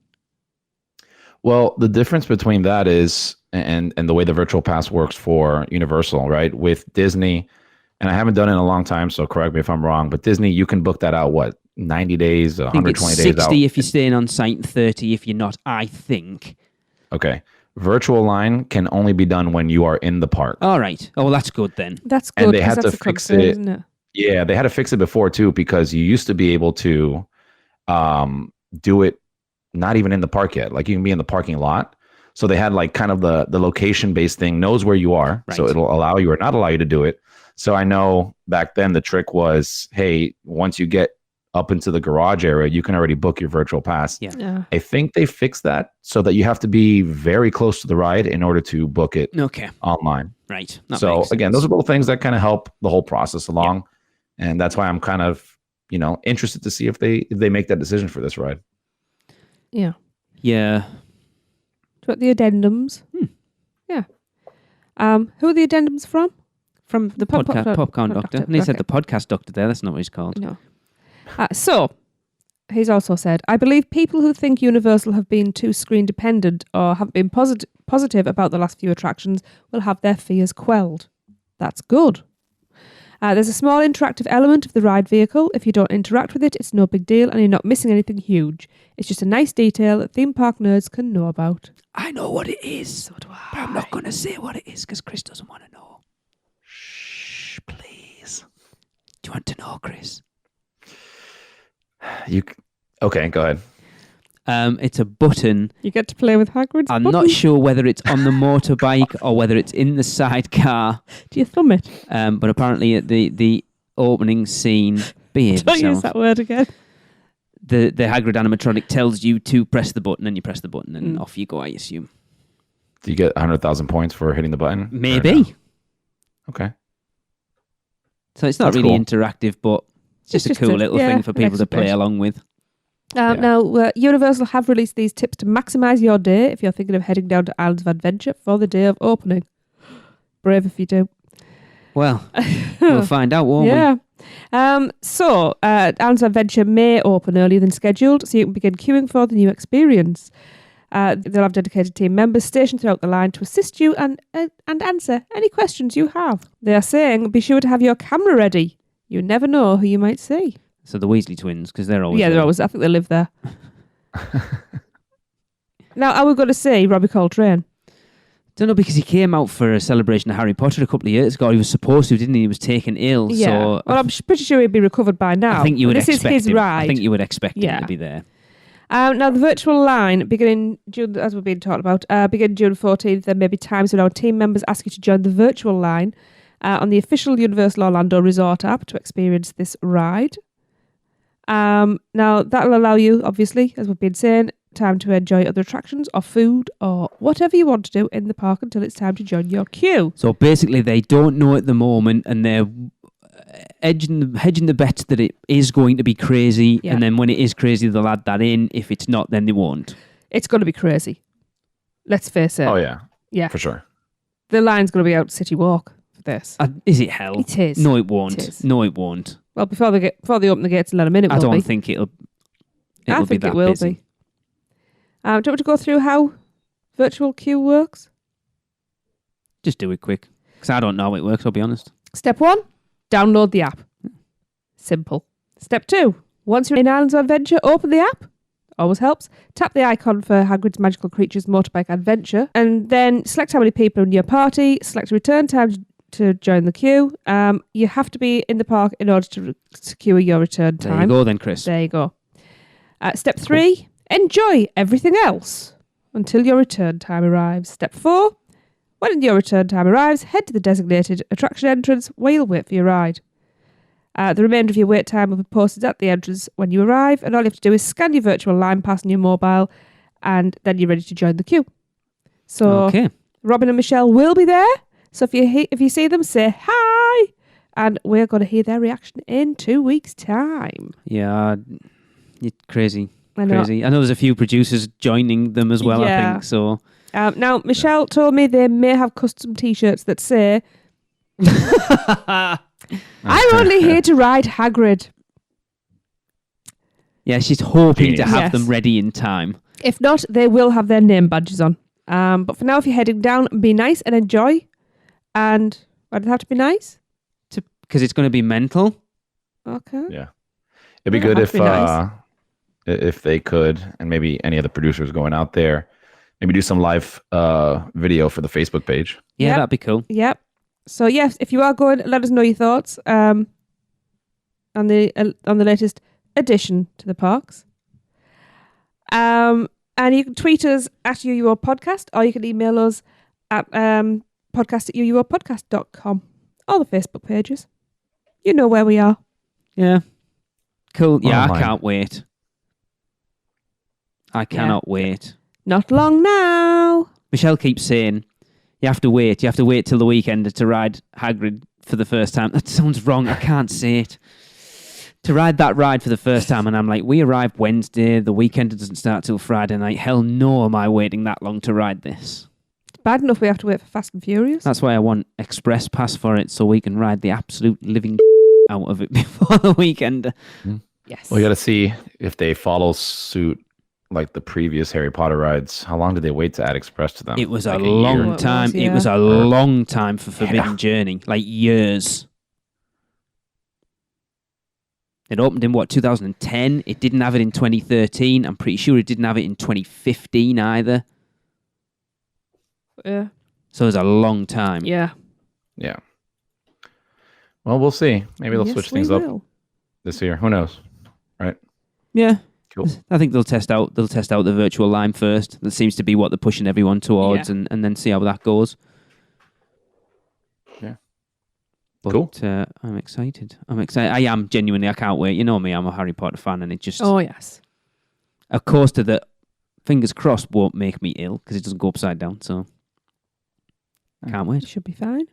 Well, the difference between that is, and the way the virtual pass works for Universal, right? With Disney, and I haven't done it in a long time, so correct me if I'm wrong, but Disney, you can book that out, 90 days, 120 days out?
60 if you're staying on site, 30 if you're not, I think.
Okay. Virtual line can only be done when you are in the park.
All right. Oh, well, that's good then.
That's good.
And they had to
that's
fix
concern,
it.
isn't it?
Yeah, they had to fix it before too, because you used to be able to do it not even in the park yet. Like, you can be in the parking lot. So they had like kind of the location-based thing, knows where you are. Right. So it'll allow you or not allow you to do it. So I know back then the trick was, hey, once you get up into the garage area, you can already book your virtual pass.
Yeah.
I think they fixed that so that you have to be very close to the ride in order to book it online.
Right.
So again, those are little things that kind of help the whole process along. Yeah. And that's why I'm kind of, interested to see if they make that decision for this ride.
Yeah.
Yeah.
What the addendums? Yeah. Who are the addendums from?
From the Popcorn Doctor. And he said the podcast doctor there. That's not what he's called.
No. So, he's also said, I believe people who think Universal have been too screen dependent or have been positive about the last few attractions will have their fears quelled. That's good. There's a small interactive element of the ride vehicle. If you don't interact with it, it's no big deal and you're not missing anything huge. It's just a nice detail that theme park nerds can know about.
I know what it is.
So do I.
But I'm not going to say what it is because Chris doesn't want to know.
Shh, please.
Do you want to know, Chris?
Okay, go ahead.
It's a button.
You get to play with Hagrid's
I'm
button.
not sure whether it's on the motorbike or whether it's in the sidecar.
Do you thumb it?
But apparently at the opening scene, behave
Don't use
yourself.
that word again.
The Hagrid animatronic tells you to press the button, and you press the button, and off you go, I assume.
Do you get 100,000 points for hitting the button?
Maybe.
No? Okay.
So it's not
That's
really
cool.
interactive, but it's just a
just
cool
a-
little
yeah,
thing for
an
people to play
extra bit.
along with.
Yeah.
Now, Universal have released these tips to maximise your day if you're thinking of heading down to Islands of Adventure for the day of opening. Brave if you do.
Well, we'll find out, won't we?
Yeah. Islands of Adventure may open earlier than scheduled, so you can begin queuing for the new experience. They'll have dedicated team members stationed throughout the line to assist you and answer any questions you have. They are saying, be sure to have your camera ready. You never know who you might see.
So the Weasley twins, because they're always
Yeah, they're
there.
always. I think they live there. Now, are we going to see Robbie Coltrane?
Don't know, because he came out for a celebration of Harry Potter a couple of years ago. He was supposed to, didn't he? He was taken ill.
Yeah.
So
Well, I'm pretty sure he'd be recovered by now.
I think you would
This
expect
is his
him.
ride.
I think you would expect him
Yeah.
to be there.
Now, the virtual line, beginning June, as we've been talking about, beginning June 14th, there may be times when our team members ask you to join the virtual line on the official Universal Orlando Resort app to experience this ride. Now, that'll allow you, obviously, as we've been saying, time to enjoy other attractions or food or whatever you want to do in the park until it's time to join your queue.
So basically, they don't know at the moment, and they're hedging the bets that it is going to be crazy.
Yeah.
And then when it is crazy, they'll add that in. If it's not, then they won't.
It's going to be crazy. Let's face it.
Oh, yeah.
Yeah.
For sure.
The line's going to be out City Walk for this.
Is it hell?
It is.
No, it won't.
It is.
No, it won't.
Well, before they open the gates and let them in, it will
I don't
be.
think it'll
I
be
think
that
it will
busy.
be. Do you want me to go through how virtual queue works?
Just do it quick, because I don't know how it works, I'll be honest.
Step 1, download the app. Simple. Step 2, once you're in Islands of Adventure, open the app. Always helps. Tap the icon for Hagrid's Magical Creatures Motorbike Adventure, and then select how many people are in your party, select a return time to join the queue. You have to be in the park in order to secure your return time.
There you go then, Chris.
There you go. Step 3, enjoy everything else until your return time arrives. Step 4, when your return time arrives, head to the designated attraction entrance where you'll wait for your ride. The remainder of your wait time will be posted at the entrance when you arrive, and all you have to do is scan your virtual line pass on your mobile, and then you're ready to join the queue. So
Okay.
Robin and Michelle will be there. So if you see them, say hi, and we're going to hear their reaction in 2 weeks' time.
Yeah, you're crazy.
I know.
Crazy. I know there's a few producers joining them as well, I
Yeah.
think. So
Now, Michelle told me they may have custom T-shirts that say, I'm only here to ride Hagrid.
yeah, she's hoping to
Genius.
have
Yes.
them ready in time.
If not, they will have their name badges on. But for now, if you're heading down, be nice and enjoy. And why does it have to be nice?
Because it's going to be mental.
Okay.
Yeah. It'd be
Yeah,
good
that'd be nice.
if they could, and maybe any of the producers going out there, maybe do some live video for the Facebook page.
Yeah,
Yep.
that'd be cool.
Yep. So yes, if you are going, let us know your thoughts on the latest addition to the parks. And you can tweet us at UUO Podcast, or you can email us at podcast@uuopodcast.com, or the Facebook pages. You know where we are.
Yeah. Cool. Yeah,
Online.
I can't wait. I cannot wait.
Not long now.
Michelle keeps saying, you have to wait till the weekend to ride Hagrid for the first time. That sounds wrong. I can't say it. To ride that ride for the first time, and I'm like, we arrive Wednesday, the weekend doesn't start till Friday night. Hell no, am I waiting that long to ride this?
It's bad enough we have to wait for Fast and Furious.
That's why I want express pass for it, so we can ride the absolute living out of it before the weekend.
Yes.
Well, you got to see if they follow suit like the previous Harry Potter rides. How long did they wait to add Express to them?
It was
Like
a
year?
long
It was,
time. It
yeah.
was a long time for Forbidden
Yeah.
Journey, like years. It opened in 2010. It didn't have it in 2013. I'm pretty sure it didn't have it in 2015 either.
Yeah.
So it was a long time.
Yeah.
Yeah. Well, we'll see. Maybe they'll switch things up this year. Who knows? Right?
Yeah.
Cool.
I think they'll test out the virtual line first. That seems to be what they're pushing everyone towards, and then see how that goes.
Yeah.
But,
cool.
I'm excited. I am genuinely. I can't wait. You know me. I'm a Harry Potter fan, and it just.
Oh yes.
A coaster that, fingers crossed, won't make me ill because it doesn't go upside down. So. I can't wait.
It should be fine.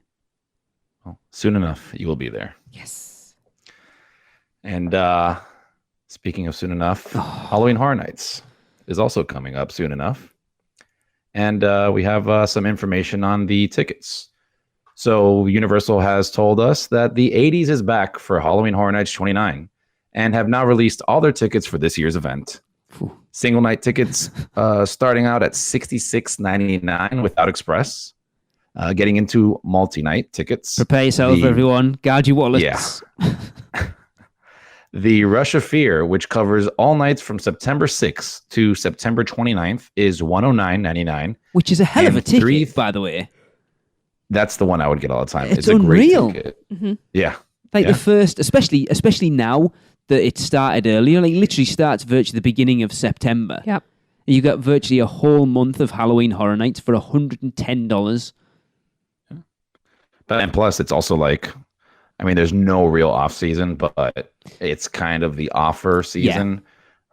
Well, soon enough, you will be there.
Yes.
And speaking of soon enough, Halloween Horror Nights is also coming up soon enough. And we have some information on the tickets. So Universal has told us that the 80s is back for Halloween Horror Nights 29 and have now released all their tickets for this year's event. Single night tickets starting out at $66.99 without express. Getting into multi-night tickets.
Prepare yourself, everyone. Guard your wallets.
Yeah. The Rush of Fear, which covers all nights from September 6th to September 29th, is $109.99.
Which is a hell of a ticket, by the way.
That's the one I would get all the time.
It's
unreal.
A great ticket.
Mm-hmm.
Yeah.
Like the first, especially now that it started earlier, like literally starts virtually the beginning of September.
Yep.
You got virtually a whole month of Halloween Horror Nights for $110.
And plus, it's also like, I mean, there's no real off season, but it's kind of the offer season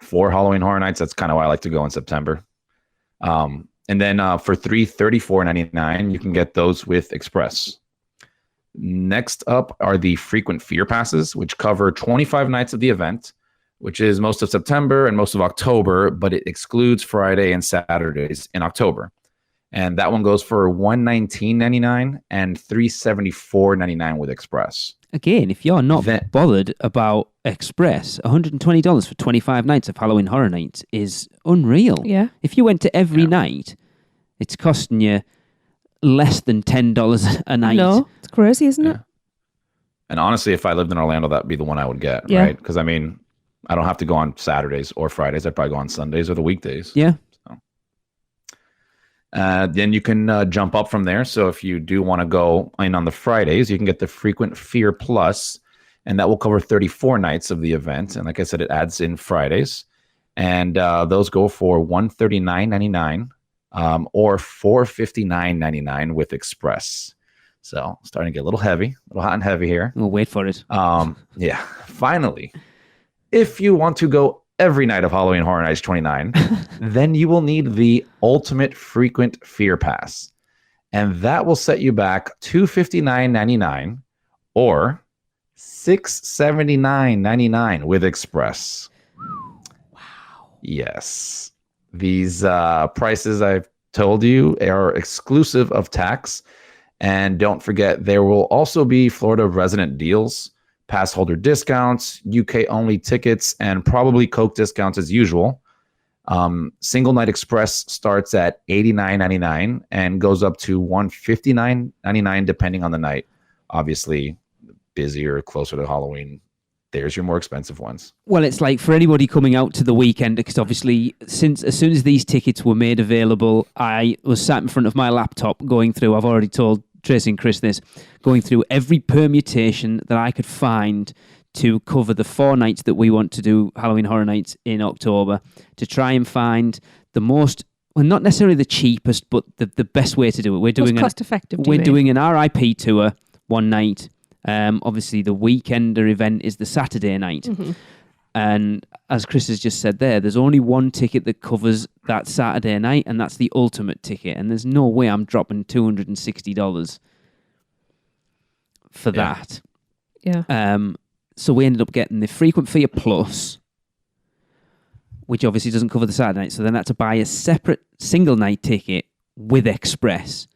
for Halloween Horror Nights. That's kind of why I like to go in September. And then for $334.99, you can get those with Express. Next up are the Frequent Fear Passes, which cover 25 nights of the event, which is most of September and most of October, but it excludes Friday and Saturdays in October. And that one goes for $119.99 and $374.99 with Express.
Again, if you're not bothered about Express, $120 for 25 nights of Halloween Horror Nights is unreal.
Yeah.
If you went to every night, it's costing you less than $10 a night.
No, it's crazy, isn't it?
And honestly, if I lived in Orlando, that'd be the one I would get, right? Because, I mean, I don't have to go on Saturdays or Fridays. I'd probably go on Sundays or the weekdays.
Yeah.
Then you can jump up from there. So if you do want to go in on the Fridays, you can get the Frequent Fear Plus, and that will cover 34 nights of the event. And like I said, it adds in Fridays. And those go for $139.99 or $459.99 with Express. So starting to get a little heavy, a little hot and heavy here.
We'll wait for it.
Yeah. Finally, if you want to go every night of Halloween Horror Nights 29, then you will need the Ultimate Frequent Fear Pass. And that will set you back $259.99 or $679.99 with Express.
Wow.
Yes. These prices I've told you are exclusive of tax. And don't forget, there will also be Florida resident deals, pass holder discounts, UK only tickets, and probably Coke discounts as usual. Single night express starts at $89.99 and goes up to $159.99 depending on the night. Obviously, busier, closer to Halloween, there's your more expensive ones.
Well, it's like for anybody coming out to the weekend, because obviously as soon as these tickets were made available, I was sat in front of my laptop going through, I've already told Tracy and Chris this, going through every permutation that I could find to cover the 4 nights that we want to do Halloween Horror Nights in October, to try and find the most, well, not necessarily the cheapest, but the best way to do it. We're doing
cost effective.
We're doing an RIP tour one night. Obviously, the weekender event is the Saturday night. Mm-hmm. And as Chris has just said there's only one ticket that covers that Saturday night, and that's the ultimate ticket. And there's no way I'm dropping $260 for that.
Yeah.
So we ended up getting the Frequent Fear Plus, which obviously doesn't cover the Saturday night. So then I had to buy a separate single night ticket with Express.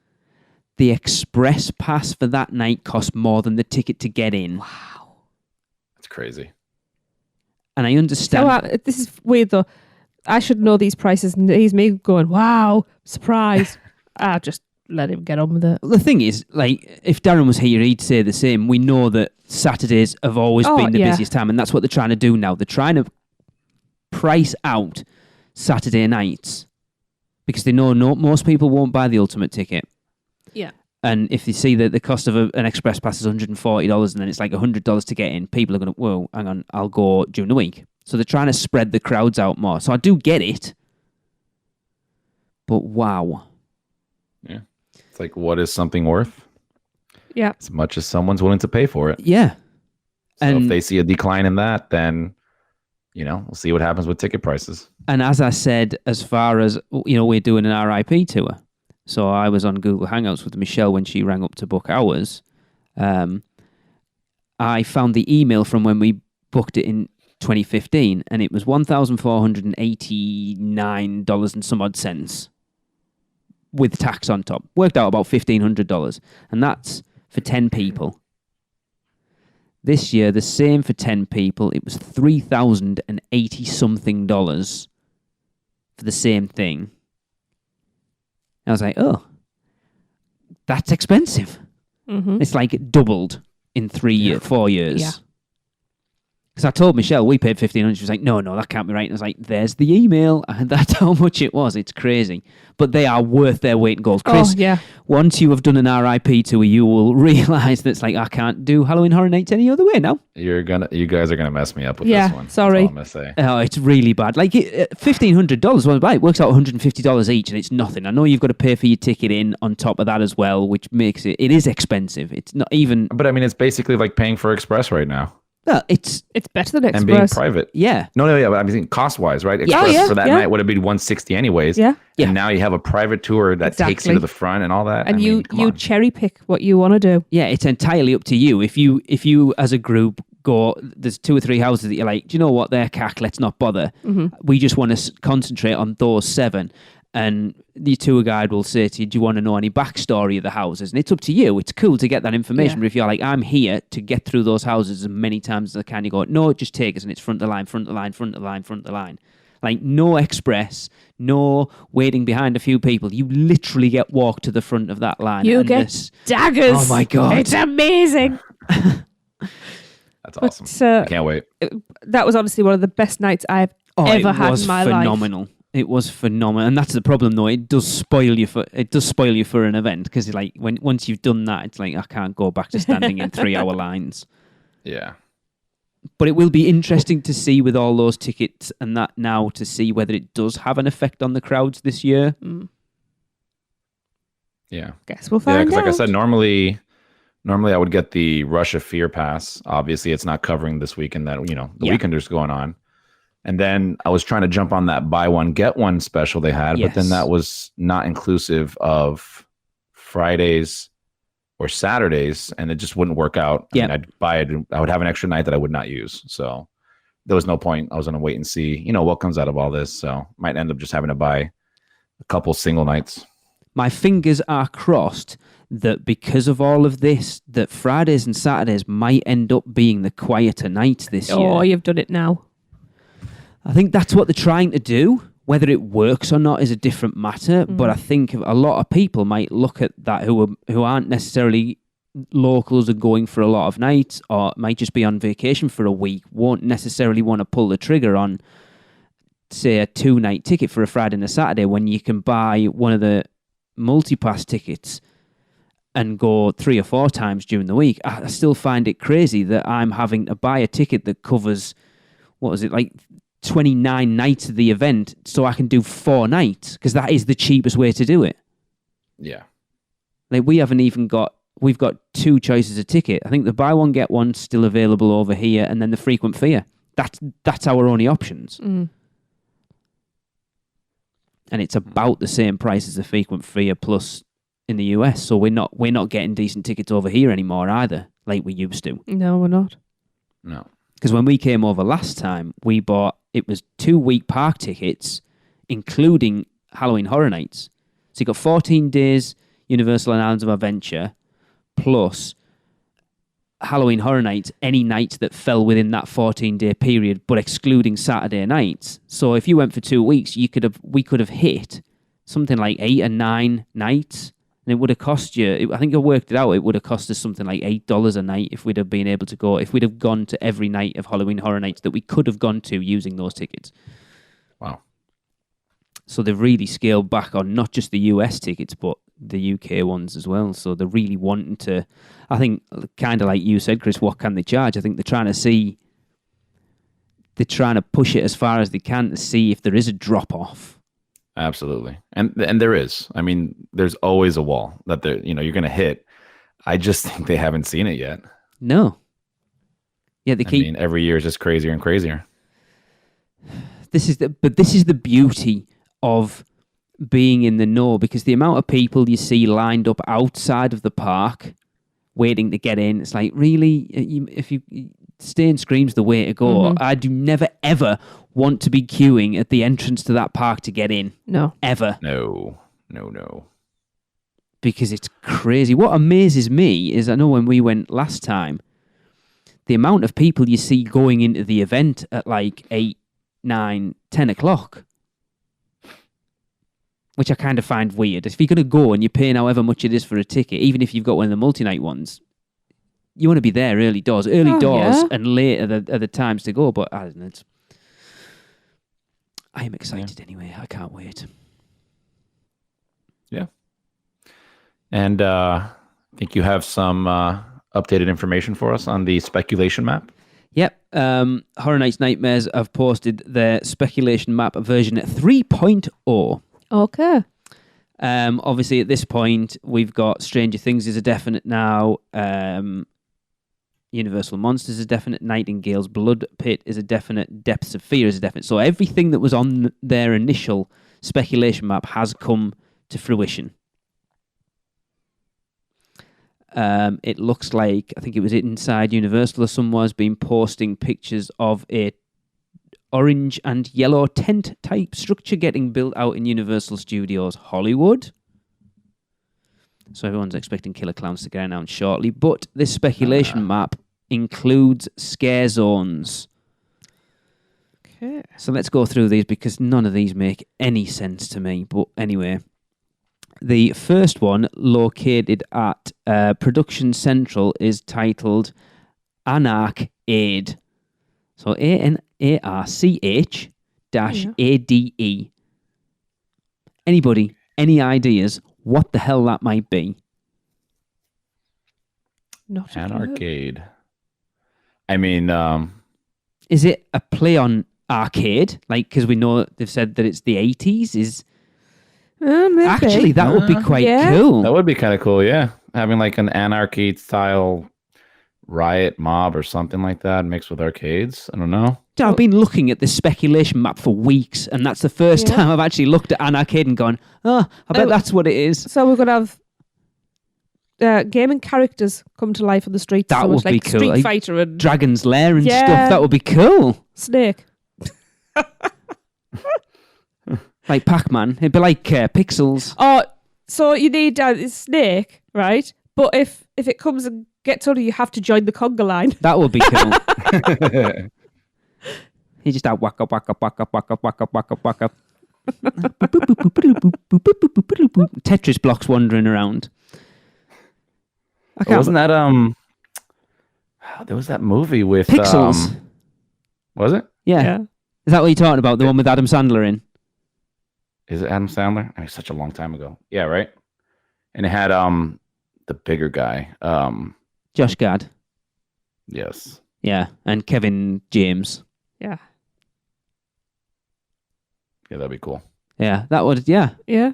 The Express pass for that night cost more than the ticket to get in.
Wow.
That's crazy.
And I understand.
So, this is weird though. I should know these prices, and here's me going, wow, surprise. Just let him get on with it.
The thing is, like, if Darren was here, he'd say the same. We know that Saturdays have always been the busiest time, and that's what they're trying to do now. They're trying to price out Saturday nights because they know most people won't buy the ultimate ticket.
Yeah.
And if you see that the cost of an express pass is $140 and then it's like $100 to get in, people are going to, whoa, hang on, I'll go during the week. So they're trying to spread the crowds out more. So I do get it. But wow.
Yeah. It's like, what is something worth?
Yeah.
As much as someone's willing to pay for it.
Yeah.
So
And
if they see a decline in that, then, we'll see what happens with ticket prices.
And as I said, as far as, we're doing an RIP tour. So I was on Google Hangouts with Michelle when she rang up to book ours. I found the email from when we booked it in 2015, and it was $1,489 and some odd cents with tax on top. Worked out about $1,500, and that's for 10 people. This year, the same for 10 people. It was $3,080 something for the same thing. I was like, oh, that's expensive.
Mm-hmm.
It's like doubled in 4 years.
Yeah.
Because I told Michelle we paid $1,500. She was like, no, that can't be right. And I was like, there's the email. And that's how much it was. It's crazy. But they are worth their weight in gold. Chris, once you have done an RIP tour, you will realise that it's like, I can't do Halloween Horror Nights any other way now.
You guys are gonna mess me up with this one.
Sorry.
That's all I'm gonna say.
Oh, it's really bad. Like $1,500 one buy, it works out $150 each, and it's nothing. I know you've got to pay for your ticket in on top of that as well, which makes it is expensive. It's not even.
But I mean, it's basically like paying for Express right now.
Well, it's
better than Express.
And being private.
Yeah.
No, but I mean, cost-wise, right? Express for that night would have been $160 anyways.
Yeah.
And now you have a private tour that takes you to the front and all that.
And you cherry pick what you want to do.
Yeah, it's entirely up to you. If you as a group go, there's 2 or 3 houses that you're like, do you know what, they're cack, let's not bother.
Mm-hmm.
We just want to concentrate on those 7. And the tour guide will say to you, do you want to know any backstory of the houses? And it's up to you. It's cool to get that information. But if you're like, I'm here to get through those houses as many times as I can, you go, no, just take us. And it's front of the line, front of the line, front of the line, front of the line. Like no express, no waiting behind a few people. You literally get walked to the front of that line.
You get daggers.
Oh my God.
It's amazing.
That's awesome. I can't wait.
That was honestly one of the best nights I've ever had in my life.
Phenomenal. It was phenomenal, and that's the problem though. It does spoil you for an event because like once you've done that, it's like I can't go back to standing in 3-hour lines.
Yeah,
but it will be interesting to see with all those tickets and that now to see whether it does have an effect on the crowds this year.
Yeah,
guess we'll find out.
Yeah, because like I said, normally I would get the Rush of Fear pass. Obviously, it's not covering this weekend that the weekender's going on. And then I was trying to jump on that buy one, get one special they had, but then that was not inclusive of Fridays or Saturdays, and it just wouldn't work out. I mean, I'd buy it, I would have an extra night that I would not use. So there was no point. I was going to wait and see, what comes out of all this. So might end up just having to buy a couple single nights.
My fingers are crossed that because of all of this, that Fridays and Saturdays might end up being the quieter nights this year.
Oh, you've done it now.
I think that's what they're trying to do. Whether it works or not is a different matter, but I think a lot of people might look at that who aren't necessarily locals and going for a lot of nights or might just be on vacation for a week, won't necessarily want to pull the trigger on, say, a 2-night ticket for a Friday and a Saturday when you can buy one of the multi-pass tickets and go 3 or 4 times during the week. I still find it crazy that I'm having to buy a ticket that covers, 29 nights of the event so I can do 4 nights because that is the cheapest way to do it.
Yeah.
Like we've got 2 choices of ticket. I think the buy one, get one still available over here and then the frequent fear. That's our only options. And it's about the same price as the frequent fear plus in the US. So we're not getting decent tickets over here anymore either, like we used to.
No, we're not.
No.
Because when we came over last time, we bought, it was 2-week park tickets, including Halloween Horror Nights. So you got 14 days Universal and Islands of Adventure, plus Halloween Horror Nights, any nights that fell within that 14-day period, but excluding Saturday nights. So if you went for 2 weeks, we could have hit something like 8 or 9 nights And it would have cost you, I think I worked it out, it would have cost us something like $8 a night if we'd have been able to go, if we'd have gone to every night of Halloween Horror Nights that we could have gone to using those tickets.
Wow.
So they've really scaled back on not just the US tickets, but the UK ones as well. So they're really wanting to, I think, kind of like you said, Chris, what can they charge? I think they're trying to push it as far as they can to see if there is a drop-off.
Absolutely. And there is. I mean, there's always a wall that you're going to hit. I just think they haven't seen it yet.
No. Yeah, I mean,
every year is just crazier and crazier.
This is the beauty of being in the know, because the amount of people you see lined up outside of the park waiting to get in, it's like, really, if you stay and scream's the way to go.
Mm-hmm.
I do never ever want to be queuing at the entrance to that park to get in.
No.
Ever.
No.
Because it's crazy. What amazes me is, I know when we went last time, the amount of people you see going into the event at like 8, 9, 10 o'clock. Which I kind of find weird. If you're going to go and you're paying however much it is for a ticket, even if you've got one of the multi-night ones, you want to be there early doors. And late are the times to go. But I don't know. I am excited anyway. I can't wait.
Yeah. And I think you have some updated information for us on the speculation map.
Yep. Horror Nights Nightmares have posted their speculation map version 3.0.
Okay.
Obviously, at this point, we've got Stranger Things is a definite now. Universal Monsters is a definite. Nightingale's Blood Pit is a definite. Depths of Fear is a definite. So everything that was on their initial speculation map has come to fruition. It looks like, I think it was Inside Universal or someone has been posting pictures of a orange and yellow tent type structure getting built out in Universal Studios Hollywood. So everyone's expecting Killer Clowns to get announced shortly. But this speculation map includes scare zones.
Okay.
So let's go through these because none of these make any sense to me. But anyway, the first one located at Production Central is titled Anarch-Ade. So ANARCH-ADE. Anybody, any ideas what the hell that might be?
Not
An
a clue.
arcade. I mean,
Is it a play on arcade? Like, because we know they've said that it's the 80s.
Maybe.
Actually, that would be quite
yeah.
cool.
that would be kind of cool, yeah. Having like an anarchy style riot mob or something like that mixed with arcades. I don't know.
I've been looking at this speculation map for weeks, and that's the first
Yeah.
time I've actually looked at an arcade and gone, I bet that's what it is.
So we're going to have gaming characters come to life on the streets.
That
so
would
much
be
like
cool.
Street
Like
Fighter and
Dragon's Lair and
Yeah.
stuff. That would be cool.
Snake.
Like Pac-Man. It'd be like Pixels.
Oh, so you need a snake, right? But if it comes and gets on you, you have to join the conga line.
That would be cool. You just whack up. Tetris blocks wandering around. I can't.
Wasn't that there was that movie with
Pixels.
Was it?
Yeah. Is that what you're talking about? The one with Adam Sandler in?
Is it Adam Sandler? I mean, such a long time ago. Yeah, right. And it had the bigger guy.
Josh Gad.
Yes.
Yeah. And Kevin James.
Yeah.
Yeah, that'd be cool.
Yeah. That would, yeah.
Yeah.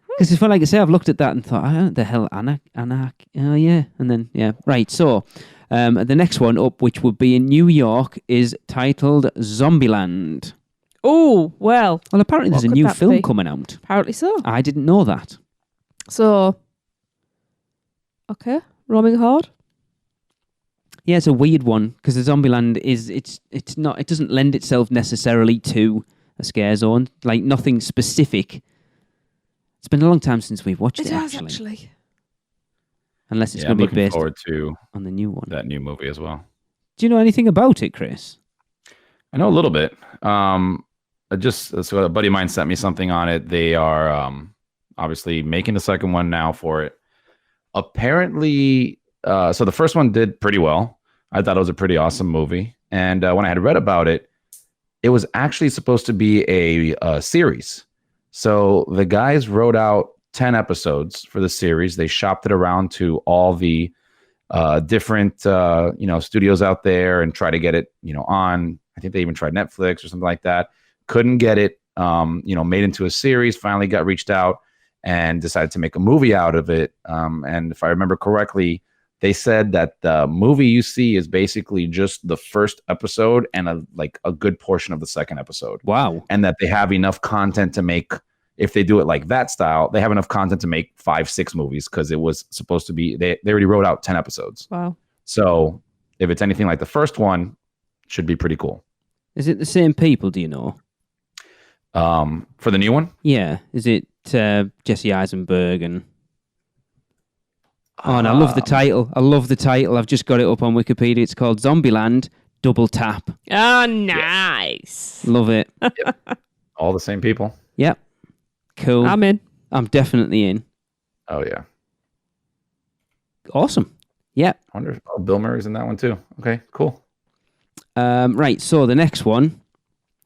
Because it's funny, like I say, I've looked at that and thought, the hell, Anarch. Oh, yeah. And then, yeah. Right. So, the next one up, which would be in New York, is titled Zombieland.
Oh, well.
Well, apparently there's a
What could
new
that
film
be?
coming out.
Apparently so.
I didn't know that.
So, okay. Roaming hard.
Yeah, it's a weird one because the Zombieland it doesn't lend itself necessarily to a scare zone, like nothing specific. It's been a long time since we've watched it,
It has
actually. Unless it's
Yeah,
going
I'm
to be
looking
based
forward to
on the new one.
that new movie as well.
Do you know anything about it, Chris?
I know a little bit. So a buddy of mine sent me something on it. They are obviously making the second one now for it. Apparently, so the first one did pretty well. I thought it was a pretty awesome movie. And when I had read about it, it was actually supposed to be a series. So the guys wrote out 10 episodes for the series. They shopped it around to all the different studios out there and try to get it on. I think they even tried Netflix or something like that. Couldn't get it made into a series. Finally got reached out and decided to make a movie out of it. And if I remember correctly, they said that the movie you see is basically just the first episode and a good portion of the second episode.
Wow.
And that they have enough content to make, if they do it like that style, they have enough content to make 5-6 movies, because it was supposed to be, they already wrote out 10 episodes.
Wow.
So if it's anything like the first one, it should be pretty cool.
Is it the same people, do you know?
For the new one?
Yeah. Is it Jesse Eisenberg and... Oh, and I love the title. I've just got it up on Wikipedia. It's called Zombieland Double Tap.
Oh, nice.
Love it.
Yep. All the same people.
Yep. Cool.
I'm in.
I'm definitely in.
Oh, yeah.
Awesome. Yep.
I wonder if Bill Murray's in that one too. Okay, cool.
Right, so the next one,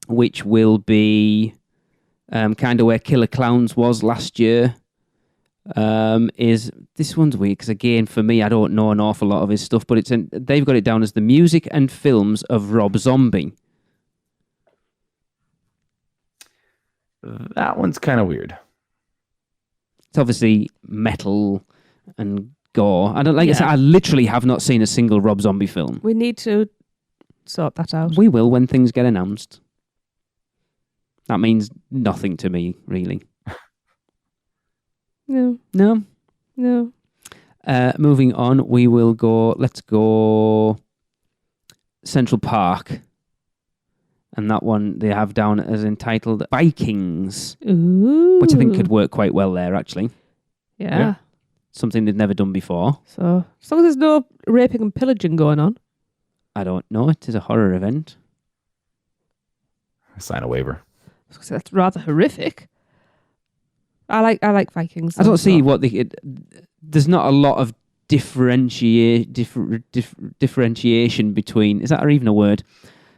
which will be kind of where Killer Clowns was last year, is this one's weird because, again, for me, I don't know an awful lot of his stuff, but they've got it down as the music and films of Rob Zombie.
That one's kind of weird.
It's obviously metal and gore. I said, I literally have not seen a single Rob Zombie film.
We need to sort that out.
We will when things get announced. That means nothing to me, really.
No.
Moving on, let's go Central Park. And that one they have down as entitled Vikings.
Ooh.
Which I think could work quite well there, actually.
Yeah.
Something they've never done before.
So, as long as there's no raping and pillaging going on.
I don't know. It is a horror event.
Sign a waiver.
That's rather horrific. I like Vikings.
I don't see what there's not a lot of differentiation between. Is that even a word?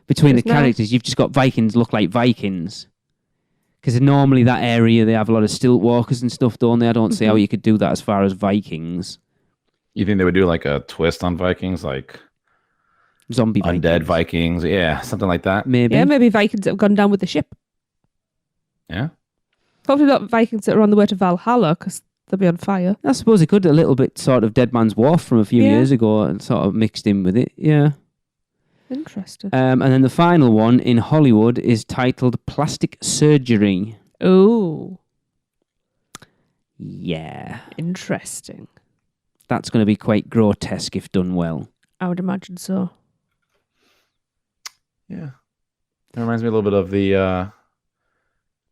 Between the characters, you've just got Vikings look like Vikings. Because normally that area, they have a lot of stilt walkers and stuff, don't they? I don't see how you could do that as far as Vikings.
You think they would do like a twist on Vikings, like
zombie
undead Vikings? Yeah, something like that.
Maybe.
Yeah, maybe Vikings that have gone down with the ship.
Yeah.
Hopefully not Vikings that are on the way to Valhalla, because they'll be on fire.
I suppose it could a little bit sort of Dead Man's Wharf from a few years ago and sort of mixed in with it. Yeah.
Interesting.
And then the final one in Hollywood is titled Plastic Surgery.
Oh.
Yeah.
Interesting.
That's going to be quite grotesque if done well.
I would imagine so.
Yeah. It reminds me a little bit of the, I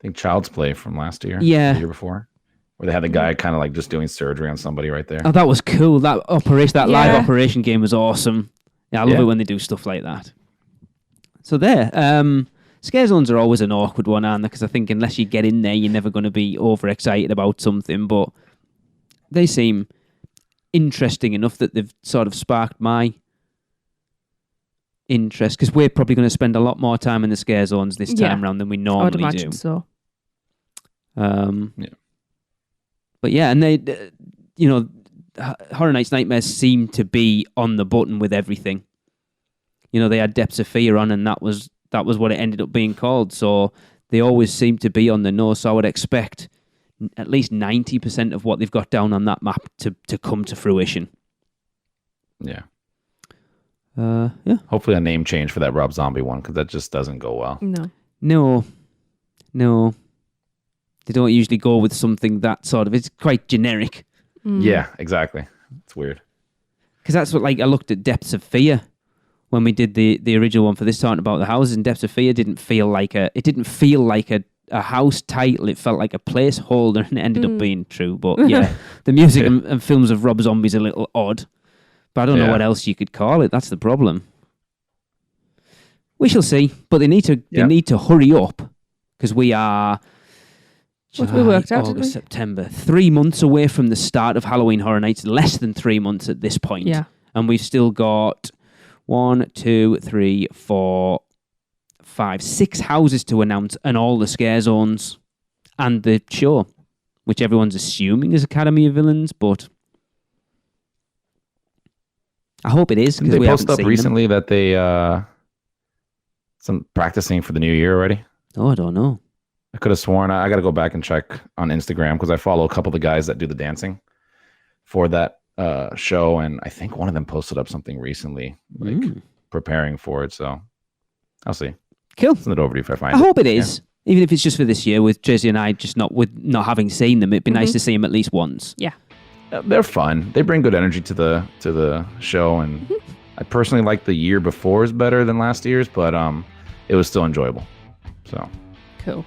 think, Child's Play from last year.
Yeah.
The year before. Where they had the guy kind of like just doing surgery on somebody right there.
Oh, that was cool. That live operation game was awesome. Yeah, I love it when they do stuff like that. So there. Scare zones are always an awkward one, aren't they? Because I think unless you get in there, you're never going to be overexcited about something. But they seem interesting enough that they've sort of sparked my interest. Because we're probably going to spend a lot more time in the scare zones this time around than we normally do.
I would imagine so.
But yeah, and they, Horror Nights Nightmares seem to be on the button with everything. They had Depths of Fear on, and that was what it ended up being called. So they always seem to be on the nose. So I would expect at least 90% of what they've got down on that map to come to fruition.
Yeah.
Yeah.
Hopefully a name change for that Rob Zombie one, because that just doesn't go well.
No. They don't usually go with something that sort of... It's quite generic.
Yeah, exactly. It's weird.
Because that's what, I looked at Depths of Fear when we did the original one for this, talking about the houses, and Depths of Fear didn't feel like a house title. It felt like a placeholder, and it ended up being true. But yeah, the music and films of Rob Zombie's a little odd. But I don't know what else you could call it. That's the problem. We shall see. But they need to hurry up, because we are
What we worked out,
August, September. 3 months away from the start of Halloween Horror Nights. Less than 3 months at this point.
Yeah.
And we've still got 1, 2, 3, 4, 5, 6 houses to announce and all the scare zones and the show, which everyone's assuming is Academy of Villains, but I hope it is.
They
we
posted up
seen
recently that they some practicing for the new year already.
Oh, I don't know.
I could have sworn. I got to go back and check on Instagram because I follow a couple of the guys that do the dancing for that show, and I think one of them posted up something recently, like preparing for it. So I'll see.
Cool.
Send it over to you if I find it.
I hope it is. Yeah. Even if it's just for this year, with Jesse and I just not having seen them, it'd be nice to see them at least once.
Yeah.
They're fun. They bring good energy to the show, and I personally like the year before is better than last year's, but it was still enjoyable. So
cool.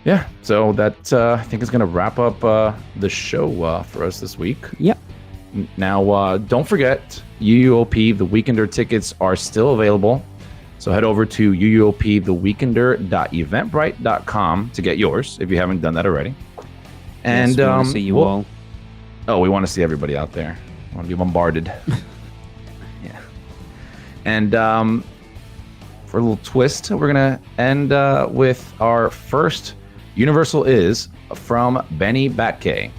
Yeah, so that I think is going to wrap up the show for us this week.
Yep.
Now, don't forget, UUOP, the Weekender tickets are still available. So head over to uuoptheweekender.eventbrite.com to get yours if you haven't done that already. And
yes, we want to see you all.
Oh, we want to see everybody out there. I want to be bombarded. Yeah. And for a little twist, we're going to end with our first Universal Is from Benny Batke.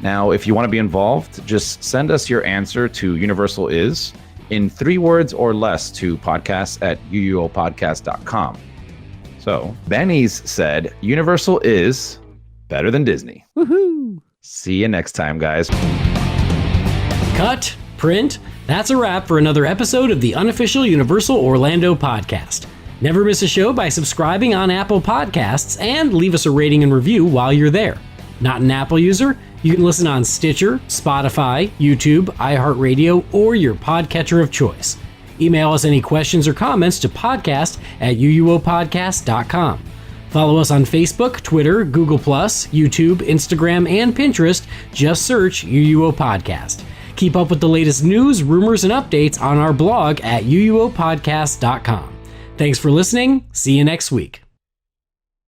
Now, if you want to be involved, just send us your answer to Universal Is in 3 words or less to podcasts@uuopodcast.com. So, Benny's said, Universal is better than Disney.
Woohoo!
See you next time, guys.
Cut, print. That's a wrap for another episode of the unofficial Universal Orlando podcast. Never miss a show by subscribing on Apple Podcasts and leave us a rating and review while you're there. Not an Apple user? You can listen on Stitcher, Spotify, YouTube, iHeartRadio, or your podcatcher of choice. Email us any questions or comments to podcast@uuopodcast.com. Follow us on Facebook, Twitter, Google+, YouTube, Instagram, and Pinterest. Just search UUO Podcast. Keep up with the latest news, rumors, and updates on our blog at uuopodcast.com. Thanks for listening. See you next week.